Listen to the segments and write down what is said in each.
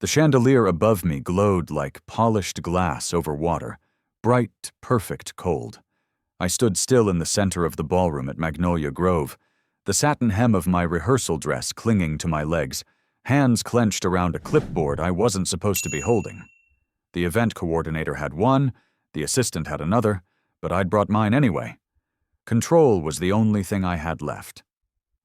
The chandelier above me glowed like polished glass over water, bright, perfect cold. I stood still in the center of the ballroom at Magnolia Grove, the satin hem of my rehearsal dress clinging to my legs, hands clenched around a clipboard I wasn't supposed to be holding. The event coordinator had one, the assistant had another, but I'd brought mine anyway. Control was the only thing I had left.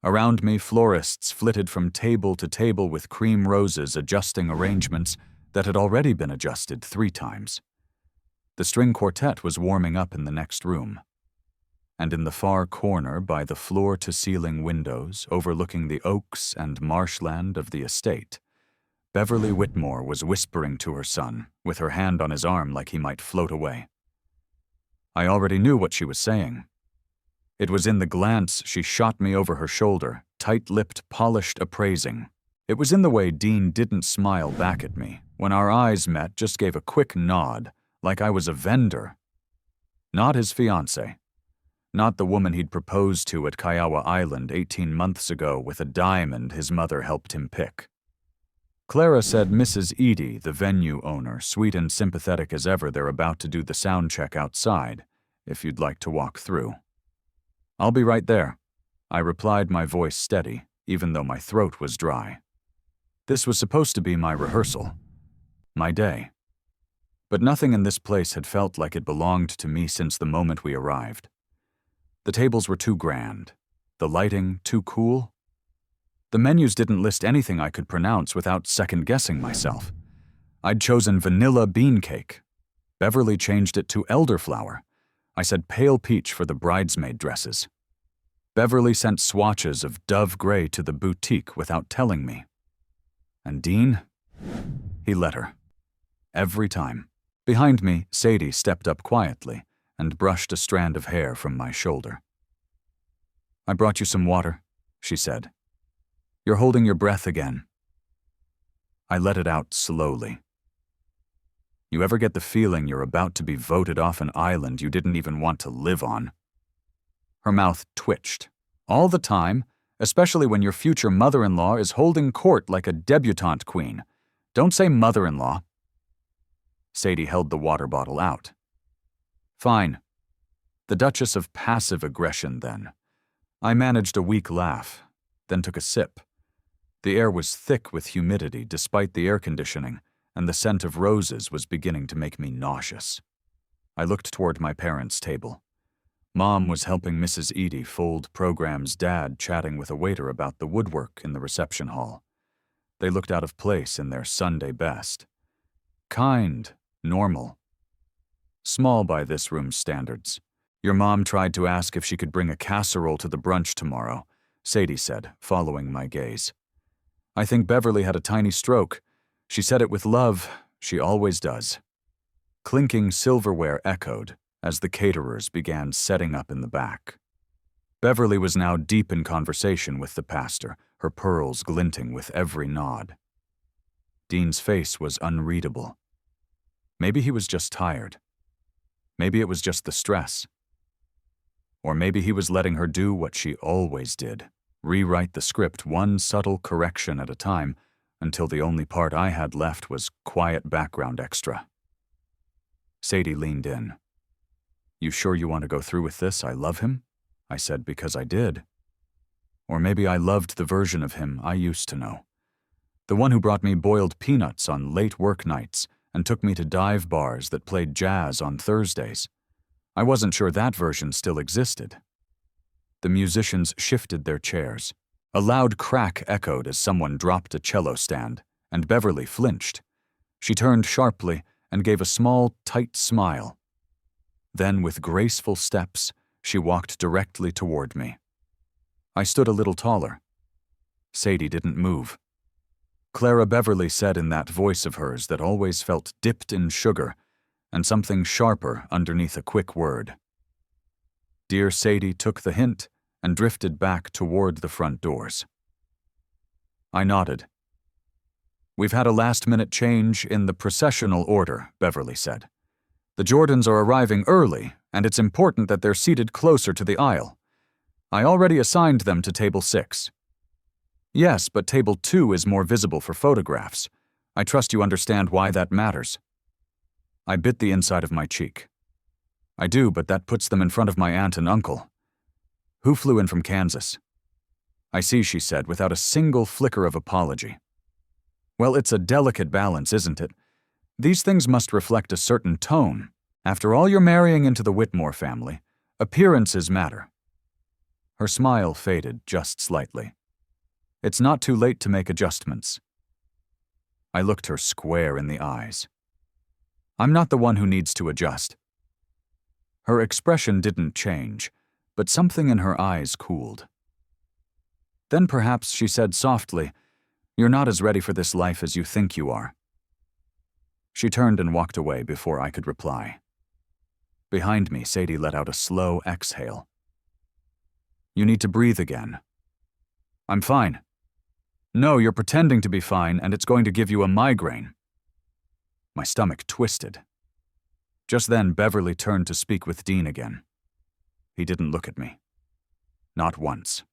Around me, florists flitted from table to table with cream roses adjusting arrangements that had already been adjusted 3 times. The string quartet was warming up in the next room. And in the far corner, by the floor-to-ceiling windows overlooking the oaks and marshland of the estate, Beverly Whitmore was whispering to her son, with her hand on his arm like he might float away. I already knew what she was saying. It was in the glance she shot me over her shoulder, tight-lipped, polished appraising. It was in the way Dean didn't smile back at me, when our eyes met, just gave a quick nod, like I was a vendor. Not his fiancée. Not the woman he'd proposed to at Kiowa Island 18 months ago with a diamond his mother helped him pick. Clara said Mrs. Edie, the venue owner, sweet and sympathetic as ever, they're about to do the sound check outside, if you'd like to walk through. I'll be right there, I replied, my voice steady, even though my throat was dry. This was supposed to be my rehearsal, my day. But nothing in this place had felt like it belonged to me since the moment we arrived. The tables were too grand, the lighting too cool. The menus didn't list anything I could pronounce without second-guessing myself. I'd chosen vanilla bean cake. Beverly changed it to elderflower. I said pale peach for the bridesmaid dresses. Beverly sent swatches of dove gray to the boutique without telling me. And Dean? He let her. Every time. Behind me, Sadie stepped up quietly and brushed a strand of hair from my shoulder. I brought you some water, she said. You're holding your breath again. I let it out slowly. You ever get the feeling you're about to be voted off an island you didn't even want to live on? Her mouth twitched. All the time, especially when your future mother-in-law is holding court like a debutante queen. Don't say mother-in-law. Sadie held the water bottle out. Fine. The Duchess of passive aggression, then. I managed a weak laugh, then took a sip. The air was thick with humidity despite the air conditioning, and the scent of roses was beginning to make me nauseous. I looked toward my parents' table. Mom was helping Mrs. Edie fold programs, Dad chatting with a waiter about the woodwork in the reception hall. They looked out of place in their Sunday best. Kind, normal. Small by this room's standards. Your mom tried to ask if she could bring a casserole to the brunch tomorrow, Sadie said, following my gaze. I think Beverly had a tiny stroke. She said it with love, she always does. Clinking silverware echoed as the caterers began setting up in the back. Beverly was now deep in conversation with the pastor, her pearls glinting with every nod. Dean's face was unreadable. Maybe he was just tired. Maybe it was just the stress. Or maybe he was letting her do what she always did, rewrite the script one subtle correction at a time until the only part I had left was quiet background extra. Sadie leaned in. You sure you want to go through with this? I love him? I said because I did. Or maybe I loved the version of him I used to know. The one who brought me boiled peanuts on late work nights and took me to dive bars that played jazz on Thursdays. I wasn't sure that version still existed. The musicians shifted their chairs. A loud crack echoed as someone dropped a cello stand, and Beverly flinched. She turned sharply and gave a small, tight smile. Then, with graceful steps, she walked directly toward me. I stood a little taller. Sadie didn't move. Clara Beverly said in that voice of hers that always felt dipped in sugar, and something sharper underneath a quick word. Dear Sadie took the hint and drifted back toward the front doors. I nodded. We've had a last-minute change in the processional order, Beverly said. The Jordans are arriving early, and it's important that they're seated closer to the aisle. I already assigned them to Table 6. Yes, but Table 2 is more visible for photographs. I trust you understand why that matters. I bit the inside of my cheek. I do, but that puts them in front of my aunt and uncle. Who flew in from Kansas? I see, she said, without a single flicker of apology. Well, it's a delicate balance, isn't it? These things must reflect a certain tone. After all, you're marrying into the Whitmore family. Appearances matter. Her smile faded just slightly. It's not too late to make adjustments. I looked her square in the eyes. I'm not the one who needs to adjust. Her expression didn't change, but something in her eyes cooled. Then perhaps she said softly, "You're not as ready for this life as you think you are." She turned and walked away before I could reply. Behind me, Sadie let out a slow exhale. "You need to breathe again." "I'm fine." "No, you're pretending to be fine, and it's going to give you a migraine." My stomach twisted. Just then, Beverly turned to speak with Dean again. He didn't look at me. Not once.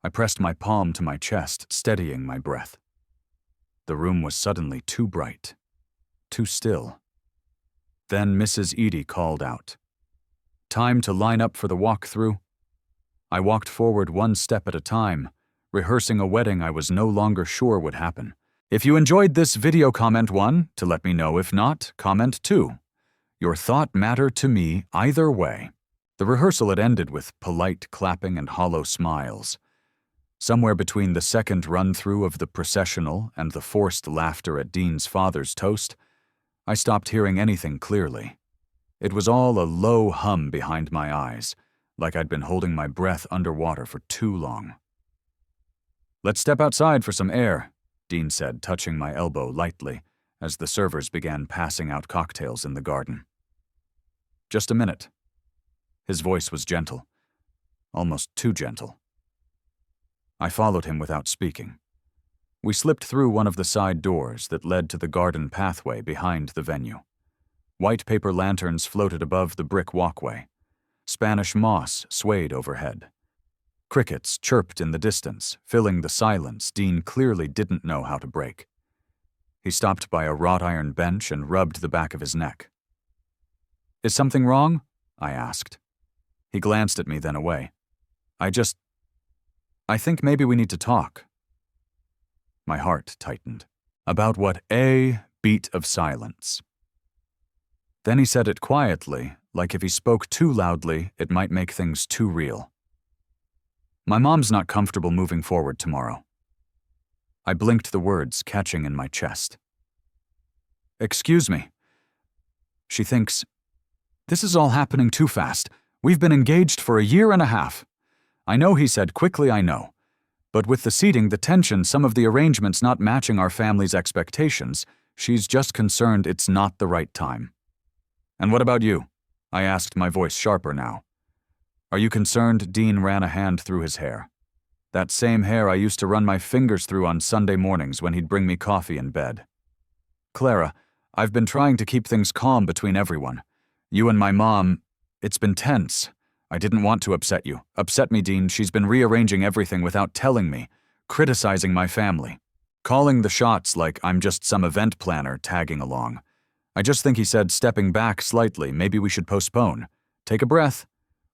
I pressed my palm to my chest, steadying my breath. The room was suddenly too bright, too still. Then Mrs. Edie called out, "Time to line up for the walk-through." I walked forward one step at a time, rehearsing a wedding I was no longer sure would happen. If you enjoyed this video, comment 1 to let me know. If not, comment 2. Your thought mattered to me either way. The rehearsal had ended with polite clapping and hollow smiles. Somewhere between the second run-through of the processional and the forced laughter at Dean's father's toast, I stopped hearing anything clearly. It was all a low hum behind my eyes, like I'd been holding my breath underwater for too long. "Let's step outside for some air," Dean said, touching my elbow lightly, as the servers began passing out cocktails in the garden. "Just a minute." His voice was gentle, almost too gentle. I followed him without speaking. We slipped through one of the side doors that led to the garden pathway behind the venue. White paper lanterns floated above the brick walkway. Spanish moss swayed overhead. Crickets chirped in the distance, filling the silence Dean clearly didn't know how to break. He stopped by a wrought iron bench and rubbed the back of his neck. "Is something wrong?" I asked. He glanced at me, then away. I think maybe we need to talk." My heart tightened. About what? A beat of silence. Then he said it quietly, like if he spoke too loudly, it might make things too real. "My mom's not comfortable moving forward tomorrow." I blinked, the words catching in my chest. "Excuse me." "She thinks, this is all happening too fast. We've been engaged for 1.5 years. I know," he said quickly, "I know. But with the seating, the tension, some of the arrangements not matching our family's expectations, she's just concerned it's not the right time." "And what about you?" I asked, my voice sharper now. "Are you concerned?" Dean ran a hand through his hair. That same hair I used to run my fingers through on Sunday mornings when he'd bring me coffee in bed. "Clara, I've been trying to keep things calm between everyone. You and my mom, it's been tense. I didn't want to upset you. Upset me, Dean. She's been rearranging everything without telling me, criticizing my family, calling the shots like I'm just some event planner tagging along. I just think," he said, stepping back slightly, "maybe we should postpone. Take a breath.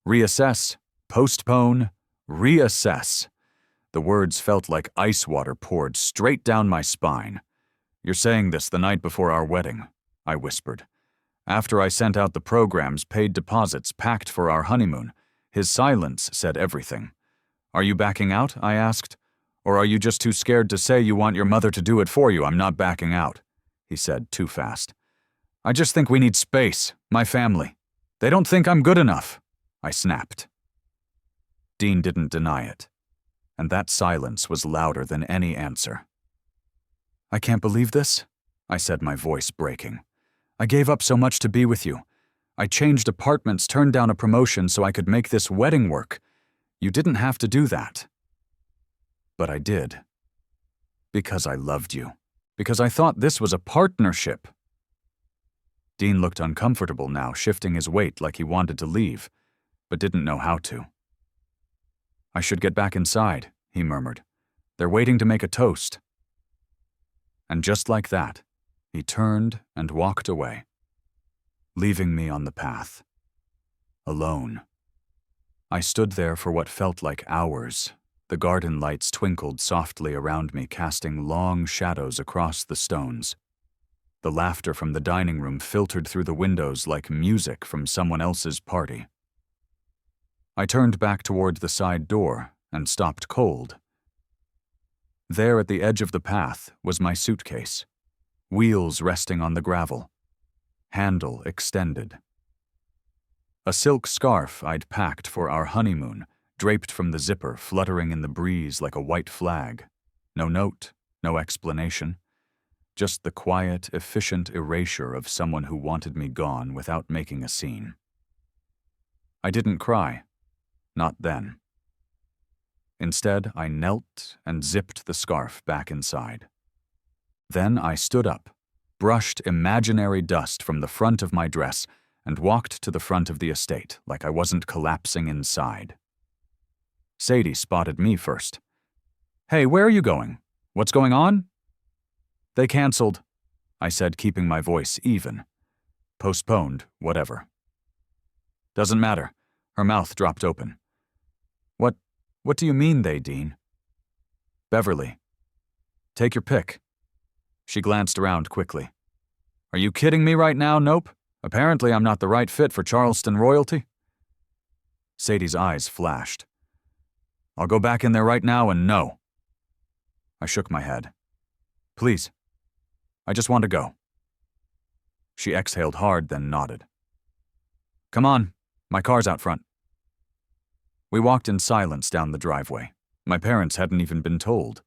Reassess. Postpone. Reassess." The words felt like ice water poured straight down my spine. "You're saying this the night before our wedding," I whispered. "After I sent out the programs, paid deposits, packed for our honeymoon." His silence said everything. "Are you backing out?" I asked. "Or are you just too scared to say you want your mother to do it for you?" "I'm not backing out," he said too fast. "I just think we need space, my family. They don't think I'm good enough," I snapped. Dean didn't deny it, and that silence was louder than any answer. "I can't believe this," I said, my voice breaking. "I gave up so much to be with you. I changed apartments, turned down a promotion so I could make this wedding work. You didn't have to do that." But I did. Because I loved you. Because I thought this was a partnership. Dean looked uncomfortable now, shifting his weight like he wanted to leave, but didn't know how to. "I should get back inside," he murmured. "They're waiting to make a toast." And just like that, he turned and walked away, leaving me on the path, alone. I stood there for what felt like hours. The garden lights twinkled softly around me, casting long shadows across the stones. The laughter from the dining room filtered through the windows like music from someone else's party. I turned back toward the side door and stopped cold. There at the edge of the path was my suitcase, wheels resting on the gravel, handle extended. A silk scarf I'd packed for our honeymoon, draped from the zipper, fluttering in the breeze like a white flag. No note, no explanation. Just the quiet, efficient erasure of someone who wanted me gone without making a scene. I didn't cry. Not then. Instead, I knelt and zipped the scarf back inside. Then I stood up, brushed imaginary dust from the front of my dress, and walked to the front of the estate like I wasn't collapsing inside. Sadie spotted me first. "Hey, where are you going? What's going on?" "They canceled," I said, keeping my voice even. "Postponed, whatever." "Doesn't matter." Her mouth dropped open. What do you mean they, Dean?" "Beverly. Take your pick." She glanced around quickly. "Are you kidding me right now, Nope? Apparently I'm not the right fit for Charleston royalty." Sadie's eyes flashed. "I'll go back in there right now and no." I shook my head. "Please. I just want to go." She exhaled hard, then nodded. "Come on, my car's out front." We walked in silence down the driveway. My parents hadn't even been told.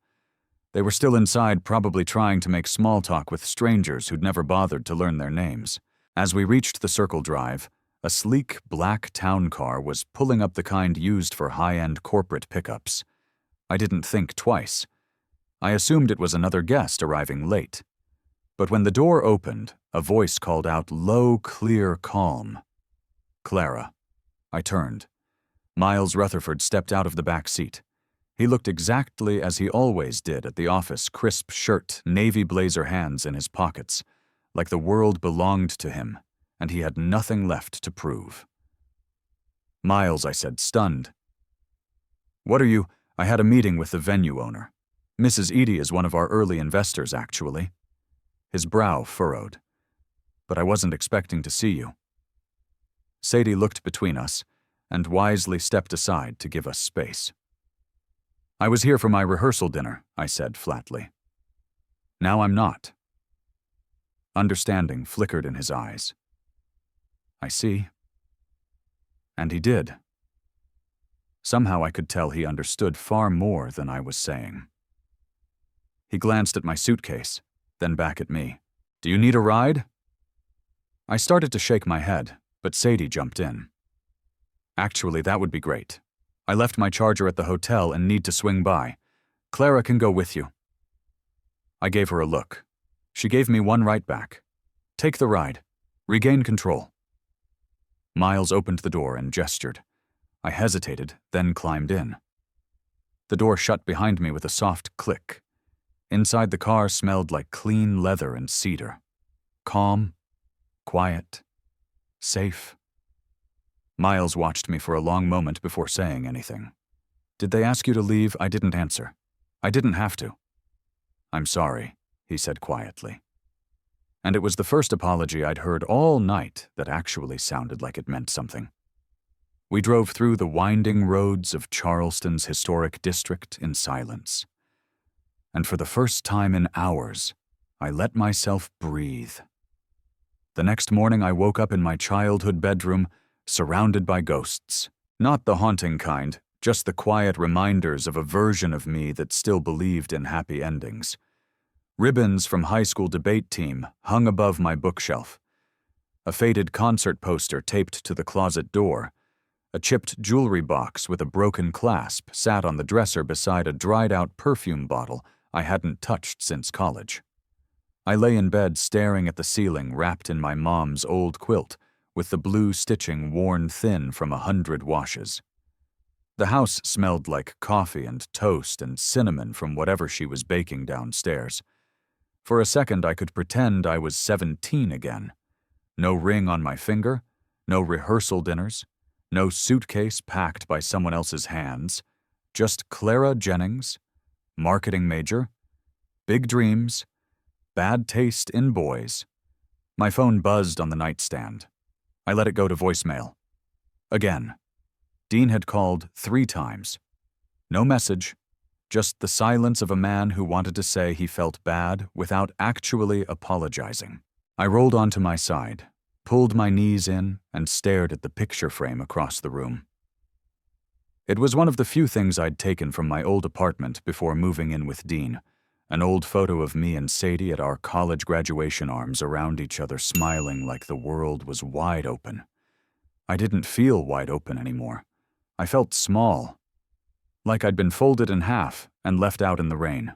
They were still inside, probably trying to make small talk with strangers who'd never bothered to learn their names. As we reached the Circle Drive, a sleek black town car was pulling up, the kind used for high-end corporate pickups. I didn't think twice. I assumed it was another guest arriving late. But when the door opened, a voice called out, low, clear, calm. "Clara." I turned. Miles Rutherford stepped out of the back seat. He looked exactly as he always did at the office, crisp shirt, navy blazer, hands in his pockets, like the world belonged to him, and he had nothing left to prove. "Miles," I said, stunned. "What are you—" "I had a meeting with the venue owner. Mrs. Edie is one of our early investors, actually." His brow furrowed. "But I wasn't expecting to see you." Sadie looked between us and wisely stepped aside to give us space. "I was here for my rehearsal dinner," I said flatly. "Now I'm not." Understanding flickered in his eyes. "I see." And he did. Somehow I could tell he understood far more than I was saying. He glanced at my suitcase, then back at me. "Do you need a ride?" I started to shake my head, but Sadie jumped in. "Actually, that would be great. I left my charger at the hotel and need to swing by. Clara can go with you." I gave her a look. She gave me one right back. "Take the ride. Regain control." Miles opened the door and gestured. I hesitated, then climbed in. The door shut behind me with a soft click. Inside, the car smelled like clean leather and cedar. Calm, quiet, safe. Miles watched me for a long moment before saying anything. "Did they ask you to leave?" I didn't answer. I didn't have to. "I'm sorry," he said quietly. And it was the first apology I'd heard all night that actually sounded like it meant something. We drove through the winding roads of Charleston's historic district in silence. And for the first time in hours, I let myself breathe. The next morning, I woke up in my childhood bedroom, surrounded by ghosts. Not the haunting kind, just the quiet reminders of a version of me that still believed in happy endings. Ribbons from high school debate team hung above my bookshelf. A faded concert poster taped to the closet door. A chipped jewelry box with a broken clasp sat on the dresser beside a dried-out perfume bottle I hadn't touched since college. I lay in bed staring at the ceiling, wrapped in my mom's old quilt, with the blue stitching worn thin from 100 washes. The house smelled like coffee and toast and cinnamon from whatever she was baking downstairs. For a second, I could pretend I was 17 again. No ring on my finger, no rehearsal dinners, no suitcase packed by someone else's hands, just Clara Jennings, marketing major, big dreams, bad taste in boys. My phone buzzed on the nightstand. I let it go to voicemail. Again. Dean had called 3 times. No message, just the silence of a man who wanted to say he felt bad without actually apologizing. I rolled onto my side, pulled my knees in, and stared at the picture frame across the room. It was one of the few things I'd taken from my old apartment before moving in with Dean, an old photo of me and Sadie at our college graduation, arms around each other, smiling like the world was wide open. I didn't feel wide open anymore. I felt small, like I'd been folded in half and left out in the rain.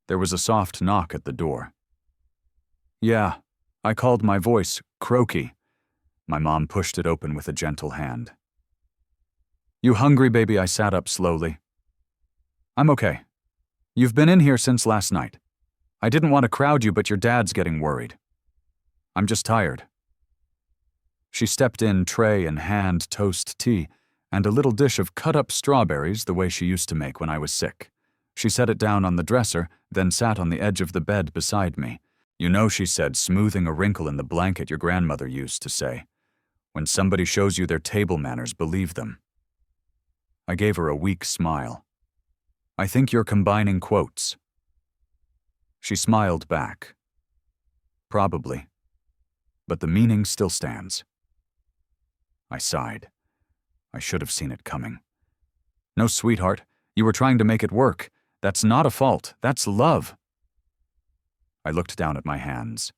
There was a soft knock at the door. Yeah, I called my voice croaky. My mom pushed it open with a gentle hand. You hungry, baby? I sat up slowly. I'm okay. You've been in here since last night. I didn't want to crowd you, but your dad's getting worried. I'm just tired. She stepped in, tray in hand, toast tea, and a little dish of cut-up strawberries the way she used to make when I was sick. She set it down on the dresser, then sat on the edge of the bed beside me. You know, she said, smoothing a wrinkle in the blanket, your grandmother used to say, when somebody shows you their table manners, believe them. I gave her a weak smile. I think you're combining quotes. She smiled back. Probably. But the meaning still stands. I sighed. I should have seen it coming. No, sweetheart, you were trying to make it work. That's not a fault. That's love. I looked down at my hands.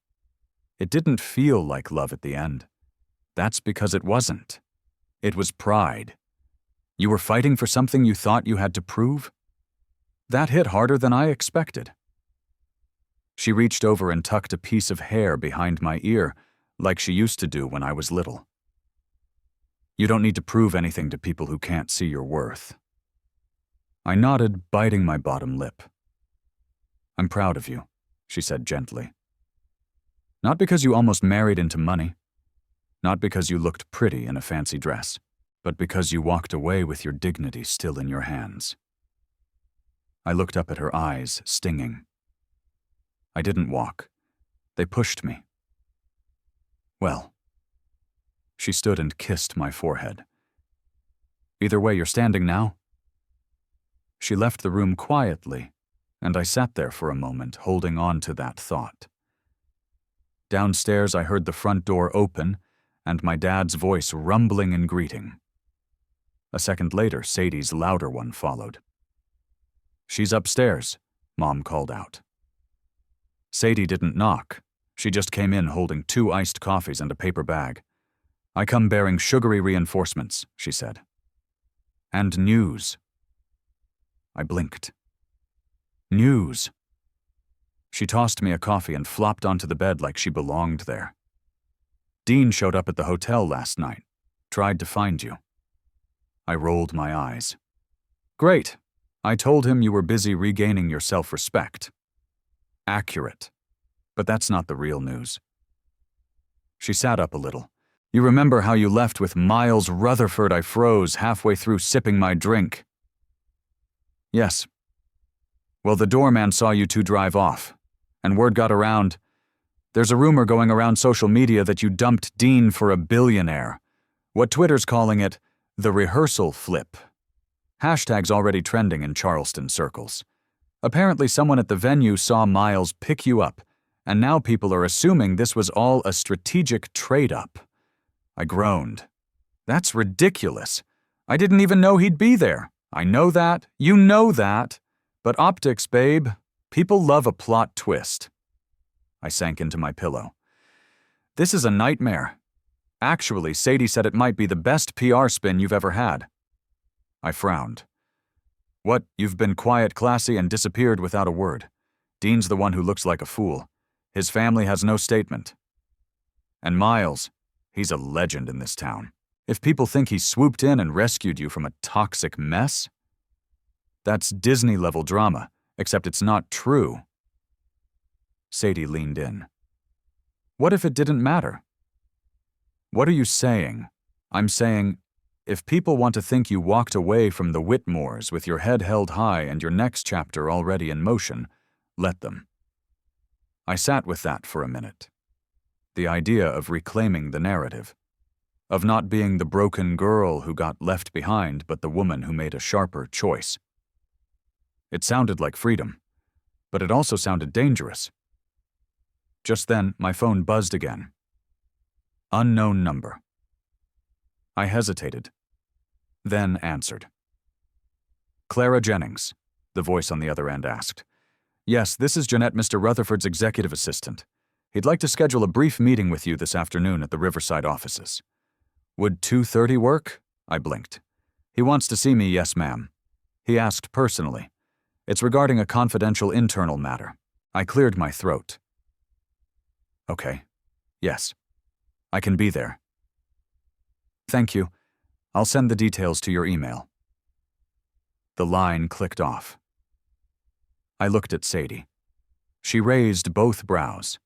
It didn't feel like love at the end. That's because it wasn't. It was pride. You were fighting for something you thought you had to prove? That hit harder than I expected. She reached over and tucked a piece of hair behind my ear, like she used to do when I was little. You don't need to prove anything to people who can't see your worth. I nodded, biting my bottom lip. I'm proud of you, she said gently. Not because you almost married into money, not because you looked pretty in a fancy dress, but because you walked away with your dignity still in your hands. I looked up at her eyes, stinging. I didn't walk. They pushed me. Well. She stood and kissed my forehead. Either way, you're standing now. She left the room quietly, and I sat there for a moment, holding on to that thought. Downstairs, I heard the front door open and my dad's voice rumbling in greeting. A second later, Sadie's louder one followed. She's upstairs, Mom called out. Sadie didn't knock. She just came in holding 2 iced coffees and a paper bag. I come bearing sugary reinforcements, she said. And news. I blinked. News. She tossed me a coffee and flopped onto the bed like she belonged there. Dean showed up at the hotel last night. Tried to find you. I rolled my eyes. Great. I told him you were busy regaining your self-respect. Accurate. But that's not the real news. She sat up a little. You remember how you left with Miles Rutherford? I froze halfway through sipping my drink. Yes. Well, the doorman saw you two drive off, and word got around. There's a rumor going around social media that you dumped Dean for a billionaire. What Twitter's calling it, the rehearsal flip. Hashtag's already trending in Charleston circles. Apparently someone at the venue saw Miles pick you up, and now people are assuming this was all a strategic trade-up. I groaned. That's ridiculous. I didn't even know he'd be there. I know that. You know that. But optics, babe. People love a plot twist. I sank into my pillow. This is a nightmare. Actually, Sadie said it might be the best PR spin you've ever had. I frowned. What, you've been quiet, classy, and disappeared without a word. Dean's the one who looks like a fool. His family has no statement. And Miles, he's a legend in this town. If people think he swooped in and rescued you from a toxic mess, that's Disney-level drama, except it's not true. Sadie leaned in. What if it didn't matter? What are you saying? I'm saying, if people want to think you walked away from the Whitmores with your head held high and your next chapter already in motion, let them. I sat with that for a minute. The idea of reclaiming the narrative. Of not being the broken girl who got left behind, but the woman who made a sharper choice. It sounded like freedom, but it also sounded dangerous. Just then, my phone buzzed again. Unknown number. I hesitated, then answered. Clara Jennings, the voice on the other end asked. Yes, this is Jeanette, Mr. Rutherford's executive assistant. He'd like to schedule a brief meeting with you this afternoon at the Riverside offices. Would 2:30 work? I blinked. He wants to see me, yes, ma'am. He asked personally. It's regarding a confidential internal matter. I cleared my throat. Okay. Yes. I can be there. Thank you. I'll send the details to your email. The line clicked off. I looked at Sadie. She raised both brows.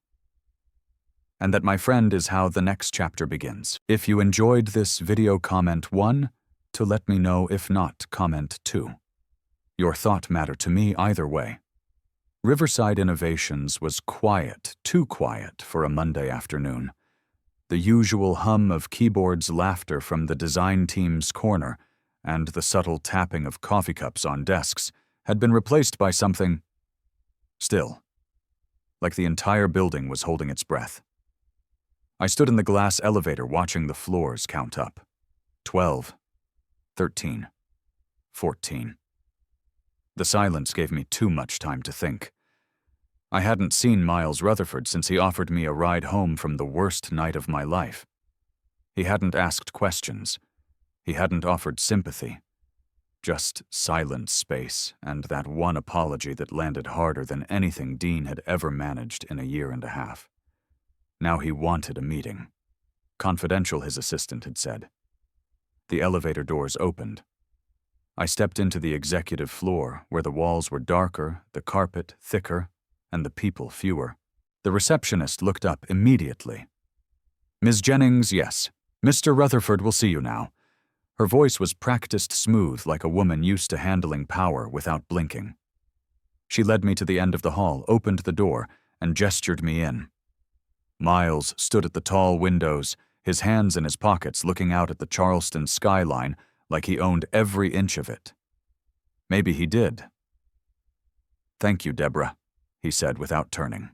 And that, my friend, is how the next chapter begins. If you enjoyed this video, comment 1 to let me know. If not, comment 2. Your thought mattered to me either way. Riverside Innovations was quiet, too quiet for a Monday afternoon. The usual hum of keyboards, laughter from the design team's corner, and the subtle tapping of coffee cups on desks had been replaced by something still, like the entire building was holding its breath. I stood in the glass elevator watching the floors count up. 12, 13, 14. The silence gave me too much time to think. I hadn't seen Miles Rutherford since he offered me a ride home from the worst night of my life. He hadn't asked questions. He hadn't offered sympathy. Just silent space and that one apology that landed harder than anything Dean had ever managed in a year and a half. Now he wanted a meeting. Confidential, his assistant had said. The elevator doors opened. I stepped into the executive floor, where the walls were darker, the carpet thicker, and the people fewer. The receptionist looked up immediately. Ms. Jennings, yes. Mr. Rutherford will see you now. Her voice was practiced smooth, like a woman used to handling power without blinking. She led me to the end of the hall, opened the door, and gestured me in. Miles stood at the tall windows, his hands in his pockets, looking out at the Charleston skyline like he owned every inch of it. Maybe he did. Thank you, Deborah, he said without turning.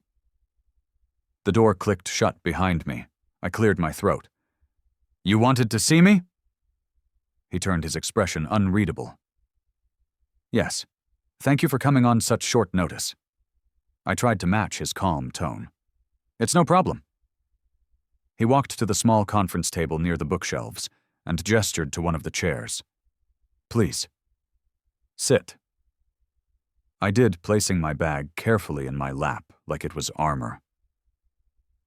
The door clicked shut behind me. I cleared my throat. You wanted to see me? He turned his expression unreadable. Yes. Thank you for coming on such short notice. I tried to match his calm tone. It's no problem. He walked to the small conference table near the bookshelves and gestured to one of the chairs. Please. Sit. I did, placing my bag carefully in my lap like it was armor.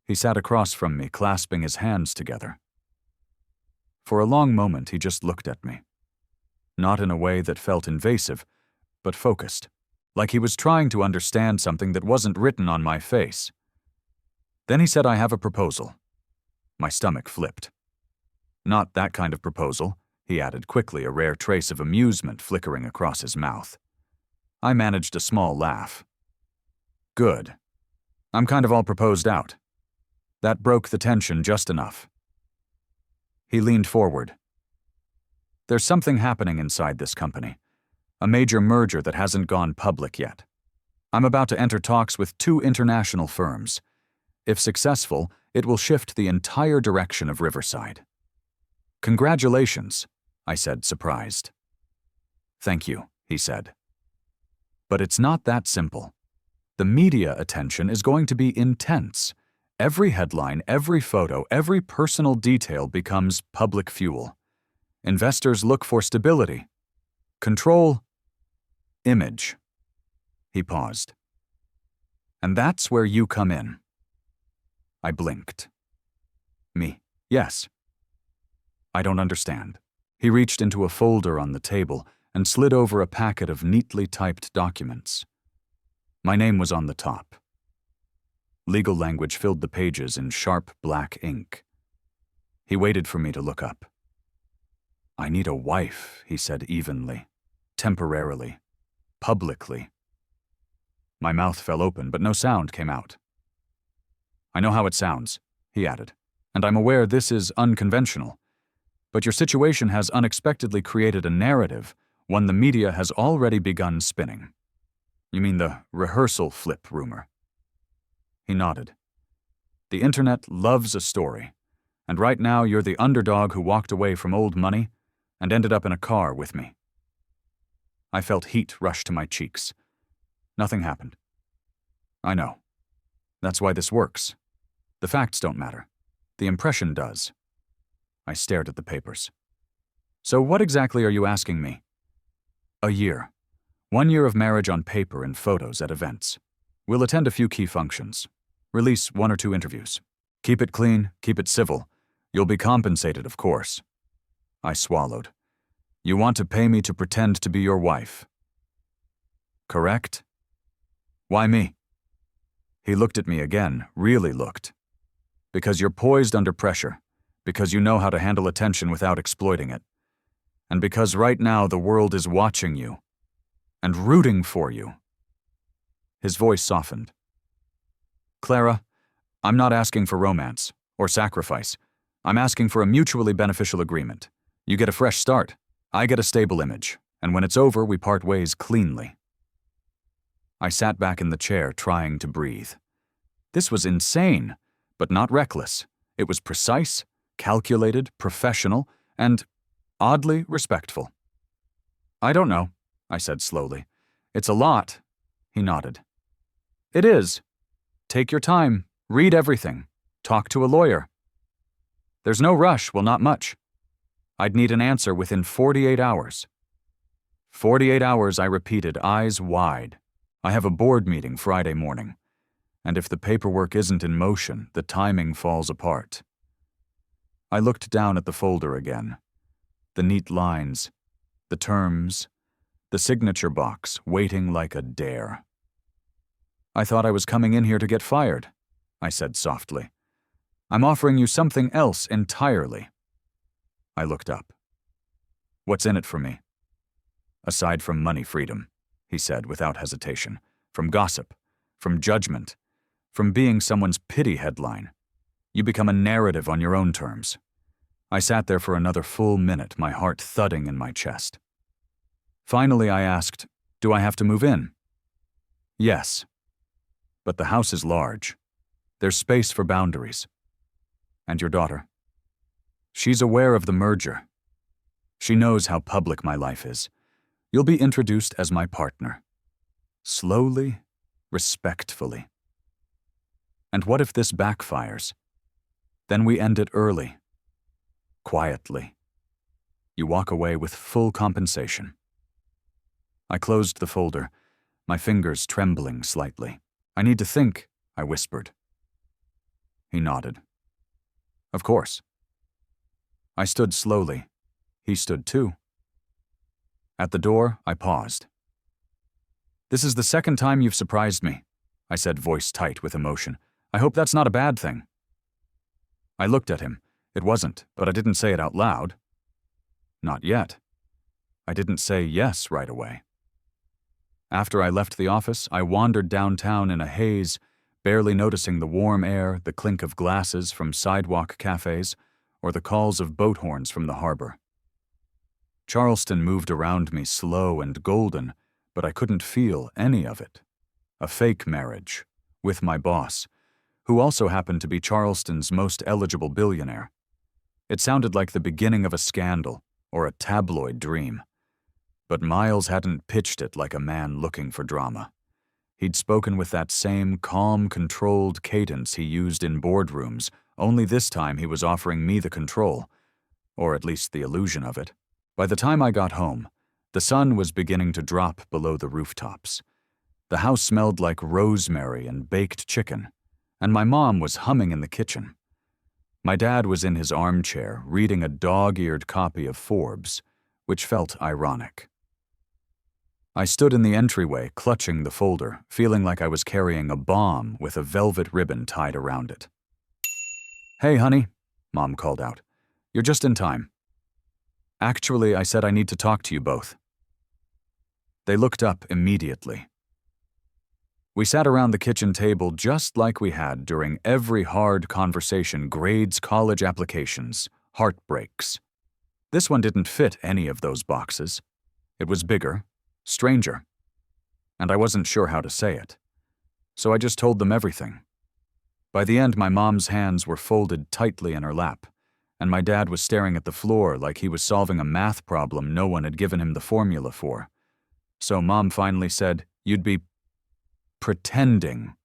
He sat across from me, clasping his hands together. For a long moment, he just looked at me. Not in a way that felt invasive, but focused, like he was trying to understand something that wasn't written on my face. Then he said, I have a proposal. My stomach flipped. Not that kind of proposal, he added quickly, a rare trace of amusement flickering across his mouth. I managed a small laugh. Good. I'm kind of all proposed out. That broke the tension just enough. He leaned forward. There's something happening inside this company. A major merger that hasn't gone public yet. I'm about to enter talks with 2 international firms. If successful, it will shift the entire direction of Riverside. Congratulations, I said, surprised. Thank you, he said. But it's not that simple. The media attention is going to be intense. Every headline, every photo, every personal detail becomes public fuel. Investors look for stability, control, image. He paused. And that's where you come in. I blinked. Me, yes. I don't understand. He reached into a folder on the table and slid over a packet of neatly typed documents. My name was on the top. Legal language filled the pages in sharp black ink. He waited for me to look up. "I need a wife," he said evenly, temporarily, publicly. My mouth fell open, but no sound came out. "I know how it sounds," he added, "and I'm aware this is unconventional. But your situation has unexpectedly created a narrative, one the media has already begun spinning." "You mean the rehearsal flip rumor?" He nodded. "The internet loves a story, and right now you're the underdog who walked away from old money and ended up in a car with me." I felt heat rush to my cheeks. Nothing happened. "I know. That's why this works. The facts don't matter. The impression does." I stared at the papers. "So what exactly are you asking me?" "A year. 1 year of marriage on paper and photos at events. We'll attend a few key functions. Release 1 or 2 interviews. Keep it clean, keep it civil. You'll be compensated, of course." I swallowed. "You want to pay me to pretend to be your wife?" "Correct?" "Why me?" He looked at me again, really looked. "Because you're poised under pressure. Because you know how to handle attention without exploiting it. And because right now the world is watching you. And rooting for you." His voice softened. "Clara, I'm not asking for romance or sacrifice. I'm asking for a mutually beneficial agreement. You get a fresh start. I get a stable image. And when it's over, we part ways cleanly." I sat back in the chair, trying to breathe. This was insane, but not reckless. It was precise, calculated, professional, and oddly respectful. "I don't know," I said slowly. "It's a lot." He nodded. "It is. Take your time, read everything, talk to a lawyer. There's no rush, well, not much. I'd need an answer within 48 hours. 48 hours, I repeated, eyes wide. I have a board meeting Friday morning, and if the paperwork isn't in motion, the timing falls apart. I looked down at the folder again. The neat lines, the terms, the signature box waiting like a dare. "I thought I was coming in here to get fired," I said softly. "I'm offering you something else entirely." I looked up. "What's in it for me?" "Aside from money freedom," he said without hesitation, "from gossip, from judgment, from being someone's pity headline. You become a narrative on your own terms." I sat there for another full minute, my heart thudding in my chest. Finally, I asked, "Do I have to move in?" "Yes. But the house is large. There's space for boundaries." "And your daughter?" "She's aware of the merger. She knows how public my life is. You'll be introduced as my partner. Slowly, respectfully. And what if this backfires? Then we end it early. Quietly. You walk away with full compensation." I closed the folder, my fingers trembling slightly. "I need to think," I whispered. He nodded. "Of course." I stood slowly. He stood too. At the door, I paused. "This is the second time you've surprised me," I said, voice tight with emotion. "I hope that's not a bad thing." I looked at him. It wasn't, but I didn't say it out loud. Not yet. I didn't say yes right away. After I left the office, I wandered downtown in a haze, barely noticing the warm air, the clink of glasses from sidewalk cafes, or the calls of boat horns from the harbor. Charleston moved around me slow and golden, but I couldn't feel any of it. A fake marriage, with my boss, who also happened to be Charleston's most eligible billionaire. It sounded like the beginning of a scandal or a tabloid dream. But Miles hadn't pitched it like a man looking for drama. He'd spoken with that same calm, controlled cadence he used in boardrooms, only this time he was offering me the control, or at least the illusion of it. By the time I got home, the sun was beginning to drop below the rooftops. The house smelled like rosemary and baked chicken, and my mom was humming in the kitchen. My dad was in his armchair, reading a dog-eared copy of Forbes, which felt ironic. I stood in the entryway, clutching the folder, feeling like I was carrying a bomb with a velvet ribbon tied around it. "Hey, honey," Mom called out. "You're just in time." "Actually," I said, "I need to talk to you both." They looked up immediately. We sat around the kitchen table just like we had during every hard conversation: grades, college applications, heartbreaks. This one didn't fit any of those boxes. It was bigger, stranger, and I wasn't sure how to say it. So I just told them everything. By the end, my mom's hands were folded tightly in her lap, and my dad was staring at the floor like he was solving a math problem no one had given him the formula for. So Mom finally said, "You'd be pretending."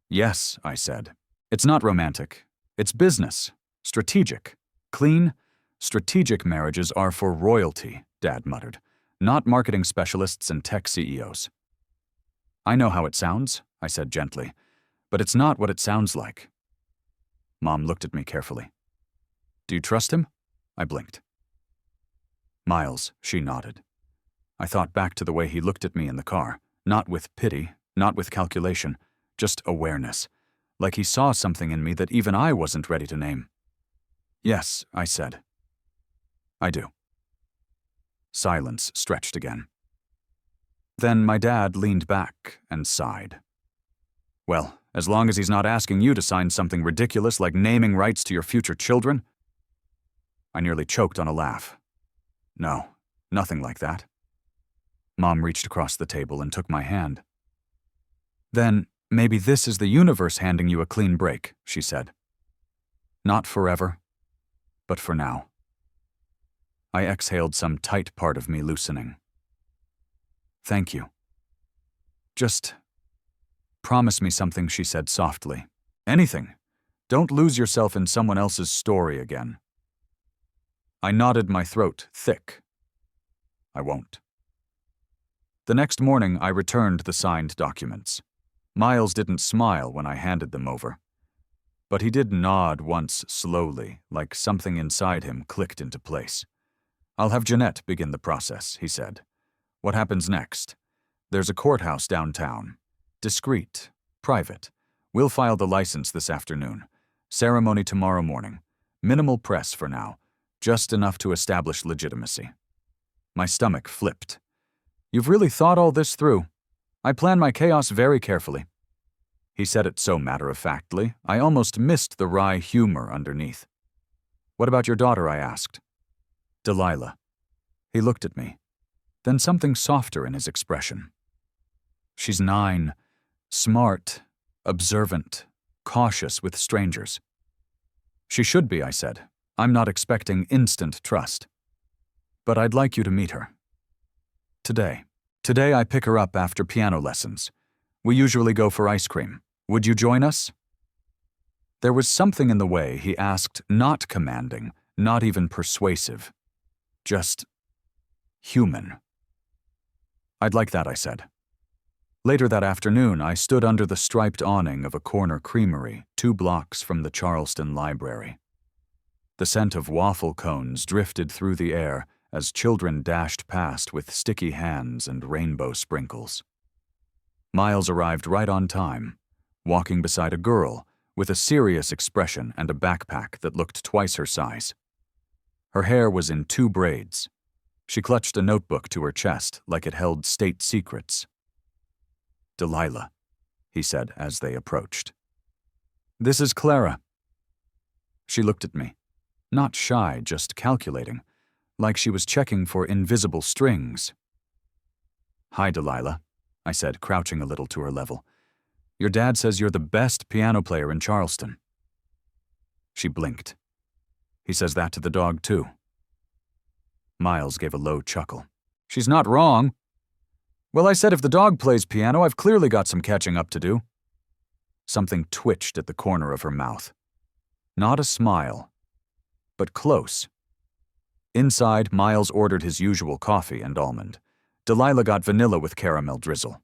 "Yes," I said. "It's not romantic. It's business. Strategic. Clean. Strategic marriages are for royalty," Dad muttered, "not marketing specialists and tech CEOs. "I know how it sounds," I said gently, "but it's not what it sounds like." Mom looked at me carefully. "Do you trust him?" I blinked. "Miles," she nodded. I thought back to the way he looked at me in the car, not with pity, not with calculation, just awareness, like he saw something in me that even I wasn't ready to name. "Yes," I said. "I do." Silence stretched again. Then my dad leaned back and sighed. "Well, as long as he's not asking you to sign something ridiculous like naming rights to your future children." I nearly choked on a laugh. "No, nothing like that." Mom reached across the table and took my hand. "Then maybe this is the universe handing you a clean break," she said. "Not forever, but for now." I exhaled, some tight part of me loosening. "Thank you. Just promise me something," she said softly. "Anything. Don't lose yourself in someone else's story again." I nodded, my throat thick. "I won't." The next morning, I returned the signed documents. Miles didn't smile when I handed them over, but he did nod once slowly, like something inside him clicked into place. "I'll have Jeanette begin the process," he said. "What happens next? There's a courthouse downtown. Discreet, private. We'll file the license this afternoon. Ceremony tomorrow morning. Minimal press for now, just enough to establish legitimacy." My stomach flipped. "You've really thought all this through. I plan my chaos very carefully." He said it so matter-of-factly, I almost missed the wry humor underneath. "What about your daughter?" I asked. "Delilah." He looked at me, then something softer in his expression. "She's 9, smart, observant, cautious with strangers." "She should be," I said. "I'm not expecting instant trust. But I'd like you to meet her. Today. Today I pick her up after piano lessons. We usually go for ice cream. Would you join us?" There was something in the way he asked, not commanding, not even persuasive. Just human. "I'd like that," I said. Later that afternoon, I stood under the striped awning of a corner creamery 2 blocks from the Charleston Library. The scent of waffle cones drifted through the air as children dashed past with sticky hands and rainbow sprinkles. Miles arrived right on time, walking beside a girl with a serious expression and a backpack that looked twice her size. Her hair was in 2 braids. She clutched a notebook to her chest like it held state secrets. "Delilah," he said as they approached. "This is Clara." She looked at me, not shy, just calculating, like she was checking for invisible strings. "Hi, Delilah," I said, crouching a little to her level. "Your dad says you're the best piano player in Charleston." She blinked. "He says that to the dog, too." Miles gave a low chuckle. "She's not wrong." "Well, I said if the dog plays piano, I've clearly got some catching up to do." Something twitched at the corner of her mouth. Not a smile, but close. Inside, Miles ordered his usual coffee and almond. Delilah got vanilla with caramel drizzle.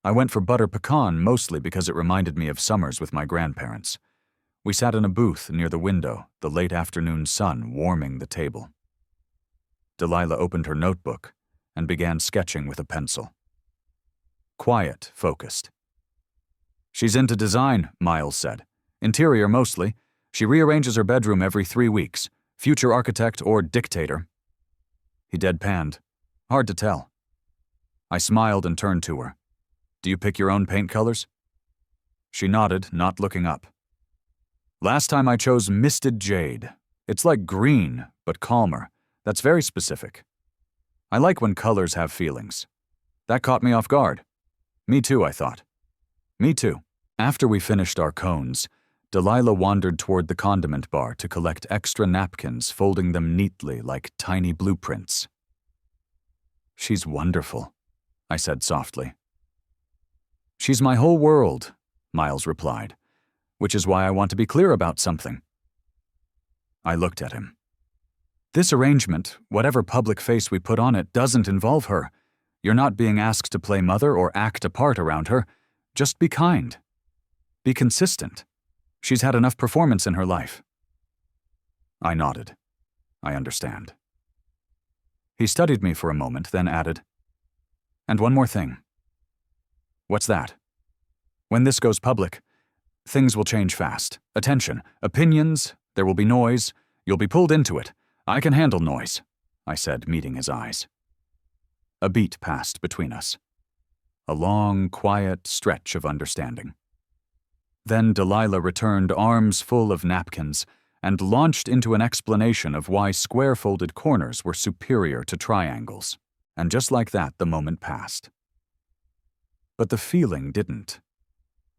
I went for butter pecan mostly because it reminded me of summers with my grandparents. We sat in a booth near the window, the late afternoon sun warming the table. Delilah opened her notebook, and began sketching with a pencil. Quiet, focused. "She's into design," Miles said. "Interior mostly. She rearranges her bedroom every 3 weeks. Future architect or dictator." He deadpanned. "Hard to tell." I smiled and turned to her. "Do you pick your own paint colors?" She nodded, not looking up. "Last time I chose misted jade. It's like green, but calmer. That's very specific. I like when colors have feelings." That caught me off guard. Me too, I thought. Me too. After we finished our cones, Delilah wandered toward the condiment bar to collect extra napkins, folding them neatly like tiny blueprints. "She's wonderful," I said softly. "She's my whole world," Miles replied, "which is why I want to be clear about something." I looked at him. "This arrangement, whatever public face we put on it, doesn't involve her. You're not being asked to play mother or act a part around her. Just be kind. Be consistent. She's had enough performance in her life." I nodded. "I understand." He studied me for a moment, then added, "And one more thing." "What's that?" "When this goes public, things will change fast. Attention, opinions, there will be noise. You'll be pulled into it. I can handle noise," I said, meeting his eyes. A beat passed between us. A long, quiet stretch of understanding. Then Delilah returned, arms full of napkins, and launched into an explanation of why square-folded corners were superior to triangles. And just like that, the moment passed. But the feeling didn't.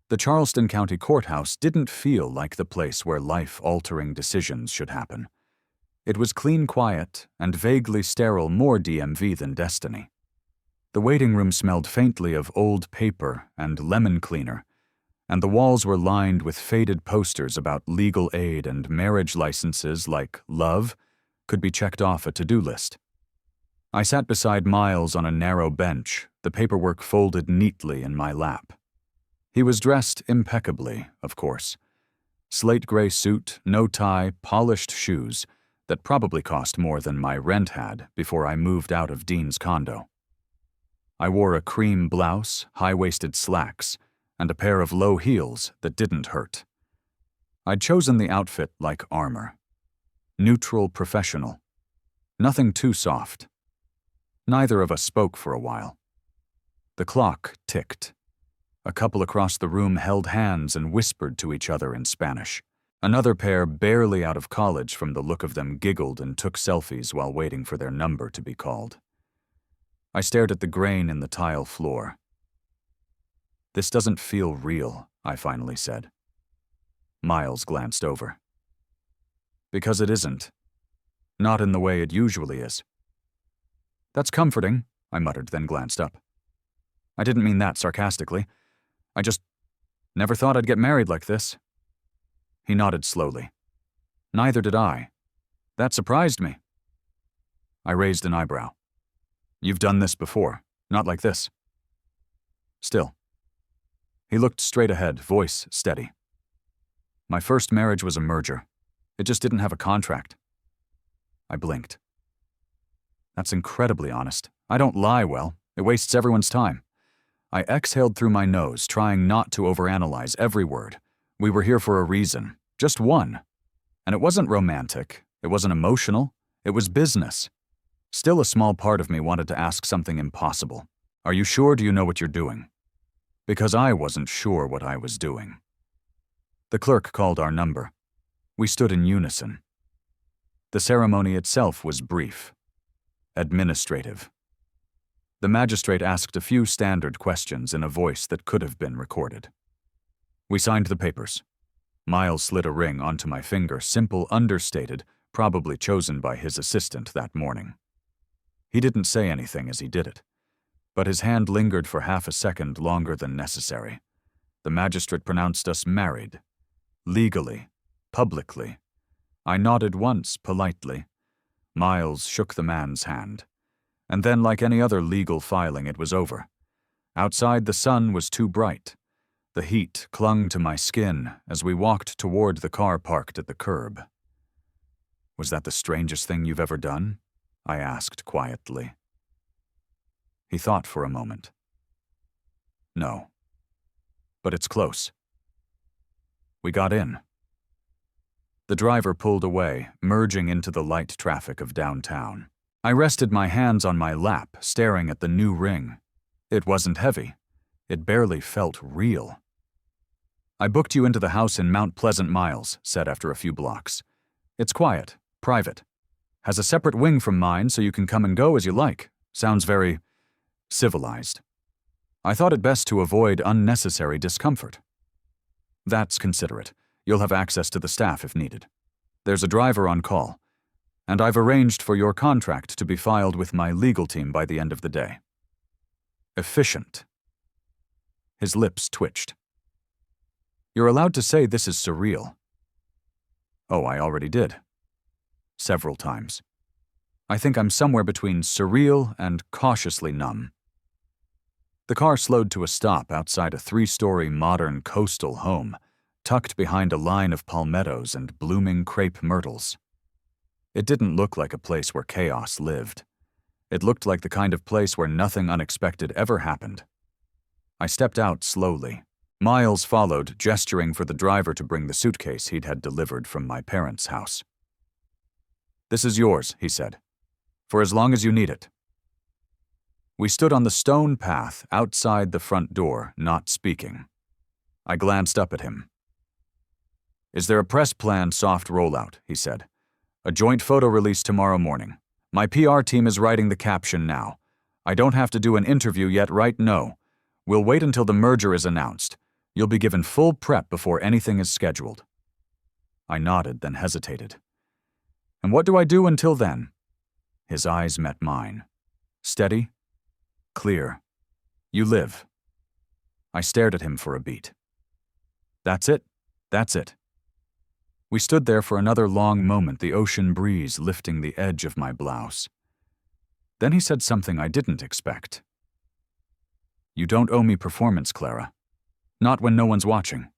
The Charleston County Courthouse didn't feel like the place where life-altering decisions should happen. It was clean quiet and vaguely sterile, more DMV than destiny. The waiting room smelled faintly of old paper and lemon cleaner, and the walls were lined with faded posters about legal aid and marriage licenses like love could be checked off a to-do list. I sat beside Miles on a narrow bench, the paperwork folded neatly in my lap. He was dressed impeccably, of course. Slate gray suit, no tie, polished shoes that probably cost more than my rent had before I moved out of Dean's condo. I wore a cream blouse, high-waisted slacks, and a pair of low heels that didn't hurt. I'd chosen the outfit like armor. Neutral, professional. Nothing too soft. Neither of us spoke for a while. The clock ticked. A couple across the room held hands and whispered to each other in Spanish. Another pair, barely out of college from the look of them, giggled and took selfies while waiting for their number to be called. I stared at the grain in the tile floor. "This doesn't feel real," I finally said. Miles glanced over. "Because it isn't. Not in the way it usually is." "That's comforting," I muttered, then glanced up. "I didn't mean that sarcastically. I just never thought I'd get married like this." He nodded slowly. "Neither did I. That surprised me." I raised an eyebrow. "You've done this before, not like this." "Still." He looked straight ahead, voice steady. "My first marriage was a merger. It just didn't have a contract." I blinked. "That's incredibly honest. I don't lie well. It wastes everyone's time." I exhaled through my nose, trying not to overanalyze every word. We were here for a reason, just one. And it wasn't romantic, it wasn't emotional, it was business. Still, a small part of me wanted to ask something impossible. "Are you sure? Do you know what you're doing?" Because I wasn't sure what I was doing. The clerk called our number. We stood in unison. The ceremony itself was brief. Administrative. The magistrate asked a few standard questions in a voice that could have been recorded. We signed the papers. Miles slid a ring onto my finger, simple, understated, probably chosen by his assistant that morning. He didn't say anything as he did it, but his hand lingered for half a second longer than necessary. The magistrate pronounced us married. Legally. Publicly. I nodded once, politely. Miles shook the man's hand. And then, like any other legal filing, it was over. Outside, the sun was too bright. The heat clung to my skin as we walked toward the car parked at the curb. "Was that the strangest thing you've ever done?" I asked quietly. He thought for a moment. No. But it's close. We got in. The driver pulled away, merging into the light traffic of downtown. I rested my hands on my lap, staring at the new ring. It wasn't heavy. It barely felt real. I booked you into the house in Mount Pleasant Miles, said after a few blocks. It's quiet, private. Has a separate wing from mine so you can come and go as you like. Sounds very civilized. I thought it best to avoid unnecessary discomfort. That's considerate. You'll have access to the staff if needed. There's a driver on call, and I've arranged for your contract to be filed with my legal team by the end of the day. Efficient. His lips twitched. You're allowed to say this is surreal. Oh, I already did. Several times. I think I'm somewhere between surreal and cautiously numb. The car slowed to a stop outside a 3-story modern coastal home, tucked behind a line of palmettos and blooming crepe myrtles. It didn't look like a place where chaos lived. It looked like the kind of place where nothing unexpected ever happened. I stepped out slowly. Miles followed, gesturing for the driver to bring the suitcase he'd had delivered from my parents' house. This is yours, he said, for as long as you need it. We stood on the stone path outside the front door, not speaking. I glanced up at him. Is there a press plan soft rollout, he said. A joint photo release tomorrow morning. My PR team is writing the caption now. I don't have to do an interview yet, right? No. We'll wait until the merger is announced. You'll be given full prep before anything is scheduled. I nodded, then hesitated. And what do I do until then? His eyes met mine. Steady, clear. You live. I stared at him for a beat. That's it. That's it. We stood there for another long moment, the ocean breeze lifting the edge of my blouse. Then he said something I didn't expect. You don't owe me performance, Clara. Not when no one's watching.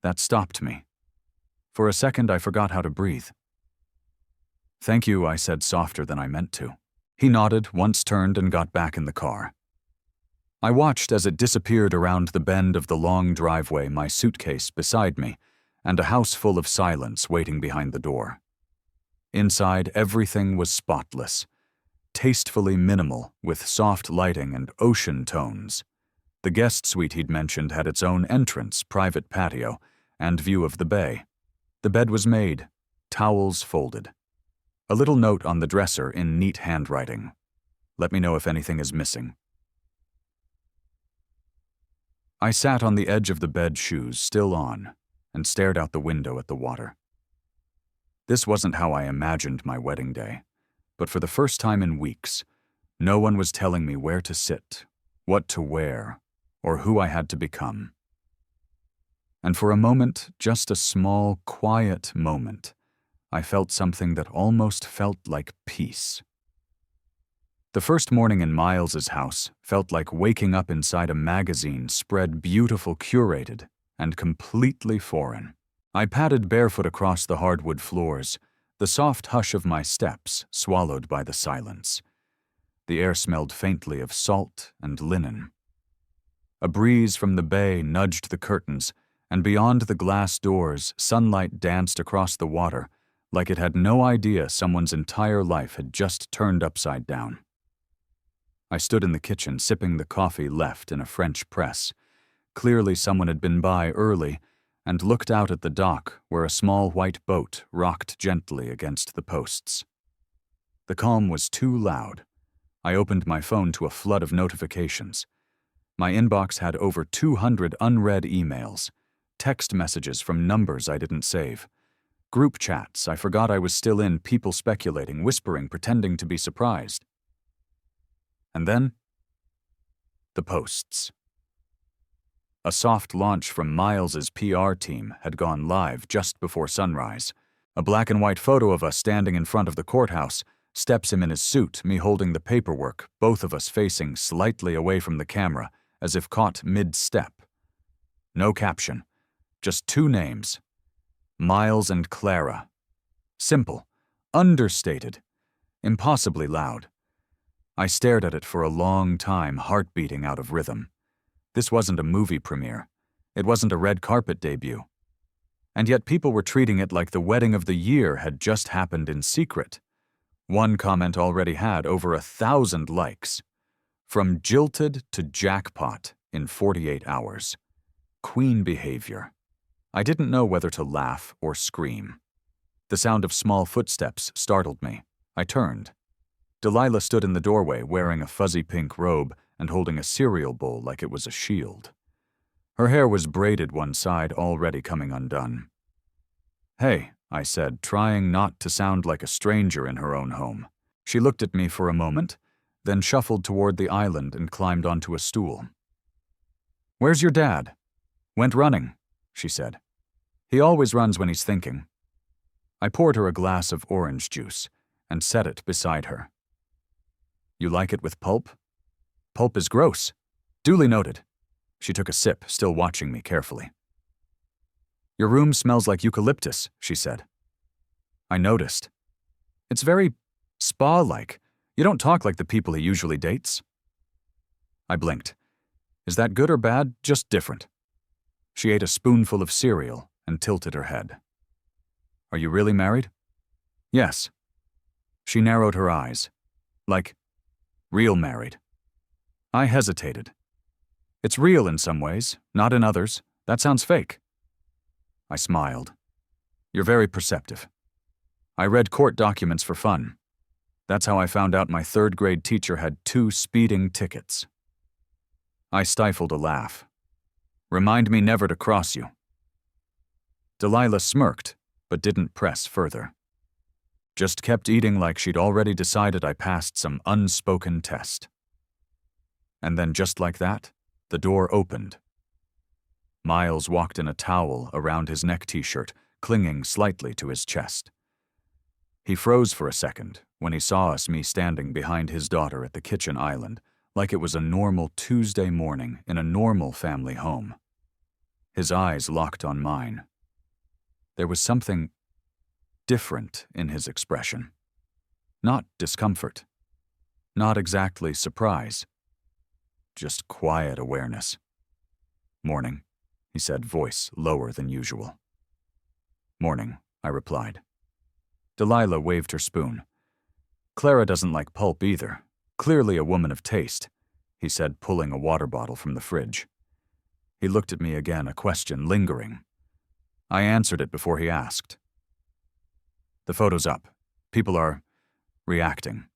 That stopped me. For a second, I forgot how to breathe. Thank you, I said softer than I meant to. He nodded, once turned and got back in the car. I watched as it disappeared around the bend of the long driveway, my suitcase beside me, and a house full of silence waiting behind the door. Inside, everything was spotless, tastefully minimal, with soft lighting and ocean tones. The guest suite he'd mentioned had its own entrance, private patio, and view of the bay. The bed was made, towels folded. A little note on the dresser in neat handwriting. Let me know if anything is missing. I sat on the edge of the bed, shoes still on, and stared out the window at the water. This wasn't how I imagined my wedding day, but for the first time in weeks, no one was telling me where to sit, what to wear, or who I had to become. And for a moment, just a small, quiet moment, I felt something that almost felt like peace. The first morning in Miles's house felt like waking up inside a magazine spread beautiful, curated, and completely foreign. I padded barefoot across the hardwood floors, the soft hush of my steps swallowed by the silence. The air smelled faintly of salt and linen. A breeze from the bay nudged the curtains, and beyond the glass doors, sunlight danced across the water like it had no idea someone's entire life had just turned upside down. I stood in the kitchen sipping the coffee left in a French press. Clearly someone had been by early and looked out at the dock where a small white boat rocked gently against the posts. The calm was too loud. I opened my phone to a flood of notifications. My inbox had over 200 unread emails, text messages from numbers I didn't save, group chats I forgot I was still in, people speculating, whispering, pretending to be surprised. And then, the posts. A soft launch from Miles's PR team had gone live just before sunrise. A black and white photo of us standing in front of the courthouse, steps him in his suit, me holding the paperwork, both of us facing slightly away from the camera, as if caught mid-step. No caption, just 2 names. Miles and Clara. Simple, understated, impossibly loud. I stared at it for a long time, heart beating out of rhythm. This wasn't a movie premiere. It wasn't a red carpet debut. And yet people were treating it like the wedding of the year had just happened in secret. One comment already had over 1,000 likes. From jilted to jackpot in 48 hours. Queen behavior. I didn't know whether to laugh or scream. The sound of small footsteps startled me. I turned. Delilah stood in the doorway wearing a fuzzy pink robe and holding a cereal bowl like it was a shield. Her hair was braided one side, already coming undone. "Hey," I said, trying not to sound like a stranger in her own home. She looked at me for a moment, then shuffled toward the island and climbed onto a stool. "Where's your dad?" "Went running," she said. "He always runs when he's thinking." I poured her a glass of orange juice and set it beside her. "You like it with pulp?" "Pulp is gross." "Duly noted." She took a sip, still watching me carefully. "Your room smells like eucalyptus," she said. I noticed. "It's very spa-like. You don't talk like the people he usually dates." I blinked. "Is that good or bad? Just different." She ate a spoonful of cereal and tilted her head. "Are you really married?" "Yes." She narrowed her eyes. "Like, real married?" I hesitated. "It's real in some ways, not in others. That sounds fake." I smiled. "You're very perceptive." I read court documents for fun. That's how I found out my third-grade teacher had 2 speeding tickets. I stifled a laugh. "Remind me never to cross you." Delilah smirked, but didn't press further. Just kept eating like she'd already decided I passed some unspoken test. And then just like that, the door opened. Miles walked in a towel around his neck t-shirt, clinging slightly to his chest. He froze for a second when he saw me standing behind his daughter at the kitchen island, like it was a normal Tuesday morning in a normal family home. His eyes locked on mine. There was something different in his expression. Not discomfort. Not exactly surprise. Just quiet awareness. "Morning," he said, voice lower than usual. "Morning," I replied. Delilah waved her spoon. "Clara doesn't like pulp either. Clearly a woman of taste," he said, pulling a water bottle from the fridge. He looked at me again, a question lingering. I answered it before he asked. "The photo's up. People are reacting."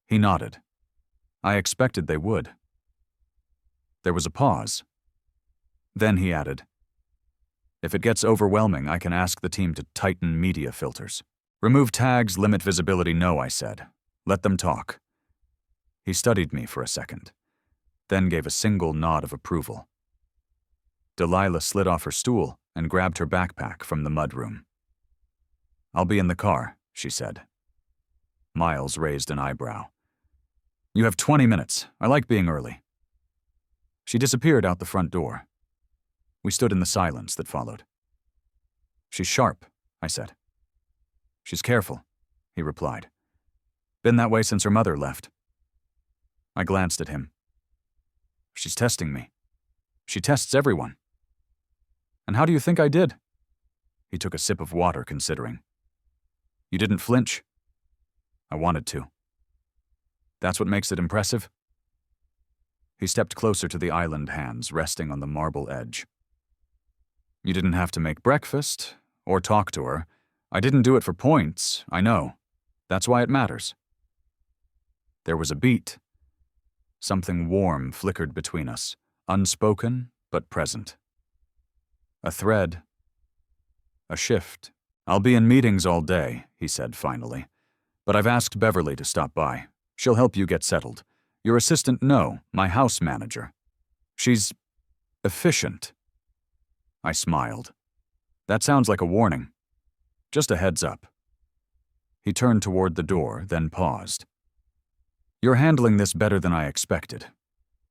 He nodded. I expected they would. There was a pause. Then he added, "If it gets overwhelming, I can ask the team to tighten media filters." "Remove tags, limit visibility, no," I said. "Let them talk." He studied me for a second, then gave a single nod of approval. Delilah slid off her stool and grabbed her backpack from the mudroom. "I'll be in the car," she said. Miles raised an eyebrow. "You have 20 minutes. I like being early." She disappeared out the front door. We stood in the silence that followed. "She's sharp," I said. "She's careful," he replied. "Been that way since her mother left." I glanced at him. "She's testing me. She tests everyone." "And how do you think I did?" He took a sip of water, considering. "You didn't flinch?" "I wanted to." "That's what makes it impressive?" He stepped closer to the island hands resting on the marble edge. "You didn't have to make breakfast or talk to her. I didn't do it for points, I know. That's why it matters." There was a beat. Something warm flickered between us, unspoken but present. A thread. A shift. "I'll be in meetings all day," he said finally. "But I've asked Beverly to stop by. She'll help you get settled. Your assistant, no, my house manager. She's efficient." I smiled. "That sounds like a warning. Just a heads up." He turned toward the door, then paused. "You're handling this better than I expected.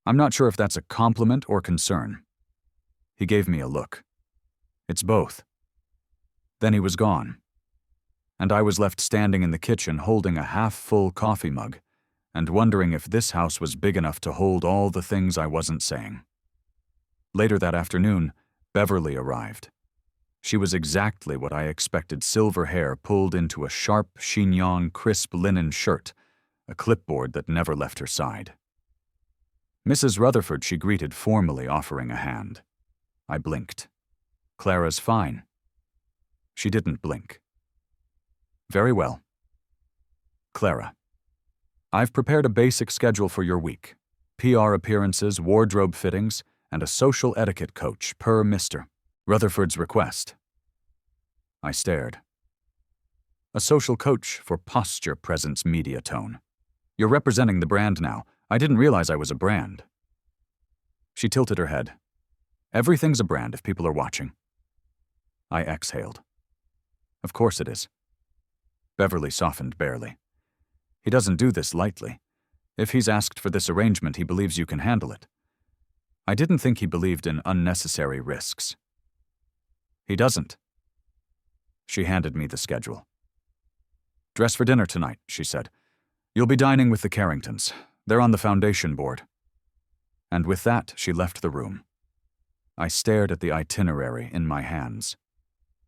I'm not sure if that's a compliment or concern." He gave me a look. "It's both." Then he was gone, and I was left standing in the kitchen holding a half-full coffee mug and wondering if this house was big enough to hold all the things I wasn't saying. Later that afternoon, Beverly arrived. She was exactly what I expected, silver hair pulled into a sharp, chignon, crisp linen shirt, a clipboard that never left her side. Mrs. Rutherford she greeted formally, offering a hand. I blinked. Clara's fine. She didn't blink. Very well. Clara, I've prepared a basic schedule for your week. PR appearances, wardrobe fittings, and a social etiquette coach per Mr. Rutherford's request. I stared. A social coach for posture, presence, media tone. You're representing the brand now. I didn't realize I was a brand. She tilted her head. Everything's a brand if people are watching. I exhaled. Of course it is. Beverly softened barely. He doesn't do this lightly. If he's asked for this arrangement, he believes you can handle it. I didn't think he believed in unnecessary risks. He doesn't. She handed me the schedule. Dress for dinner tonight, she said. You'll be dining with the Carringtons. They're on the foundation board. And with that, she left the room. I stared at the itinerary in my hands.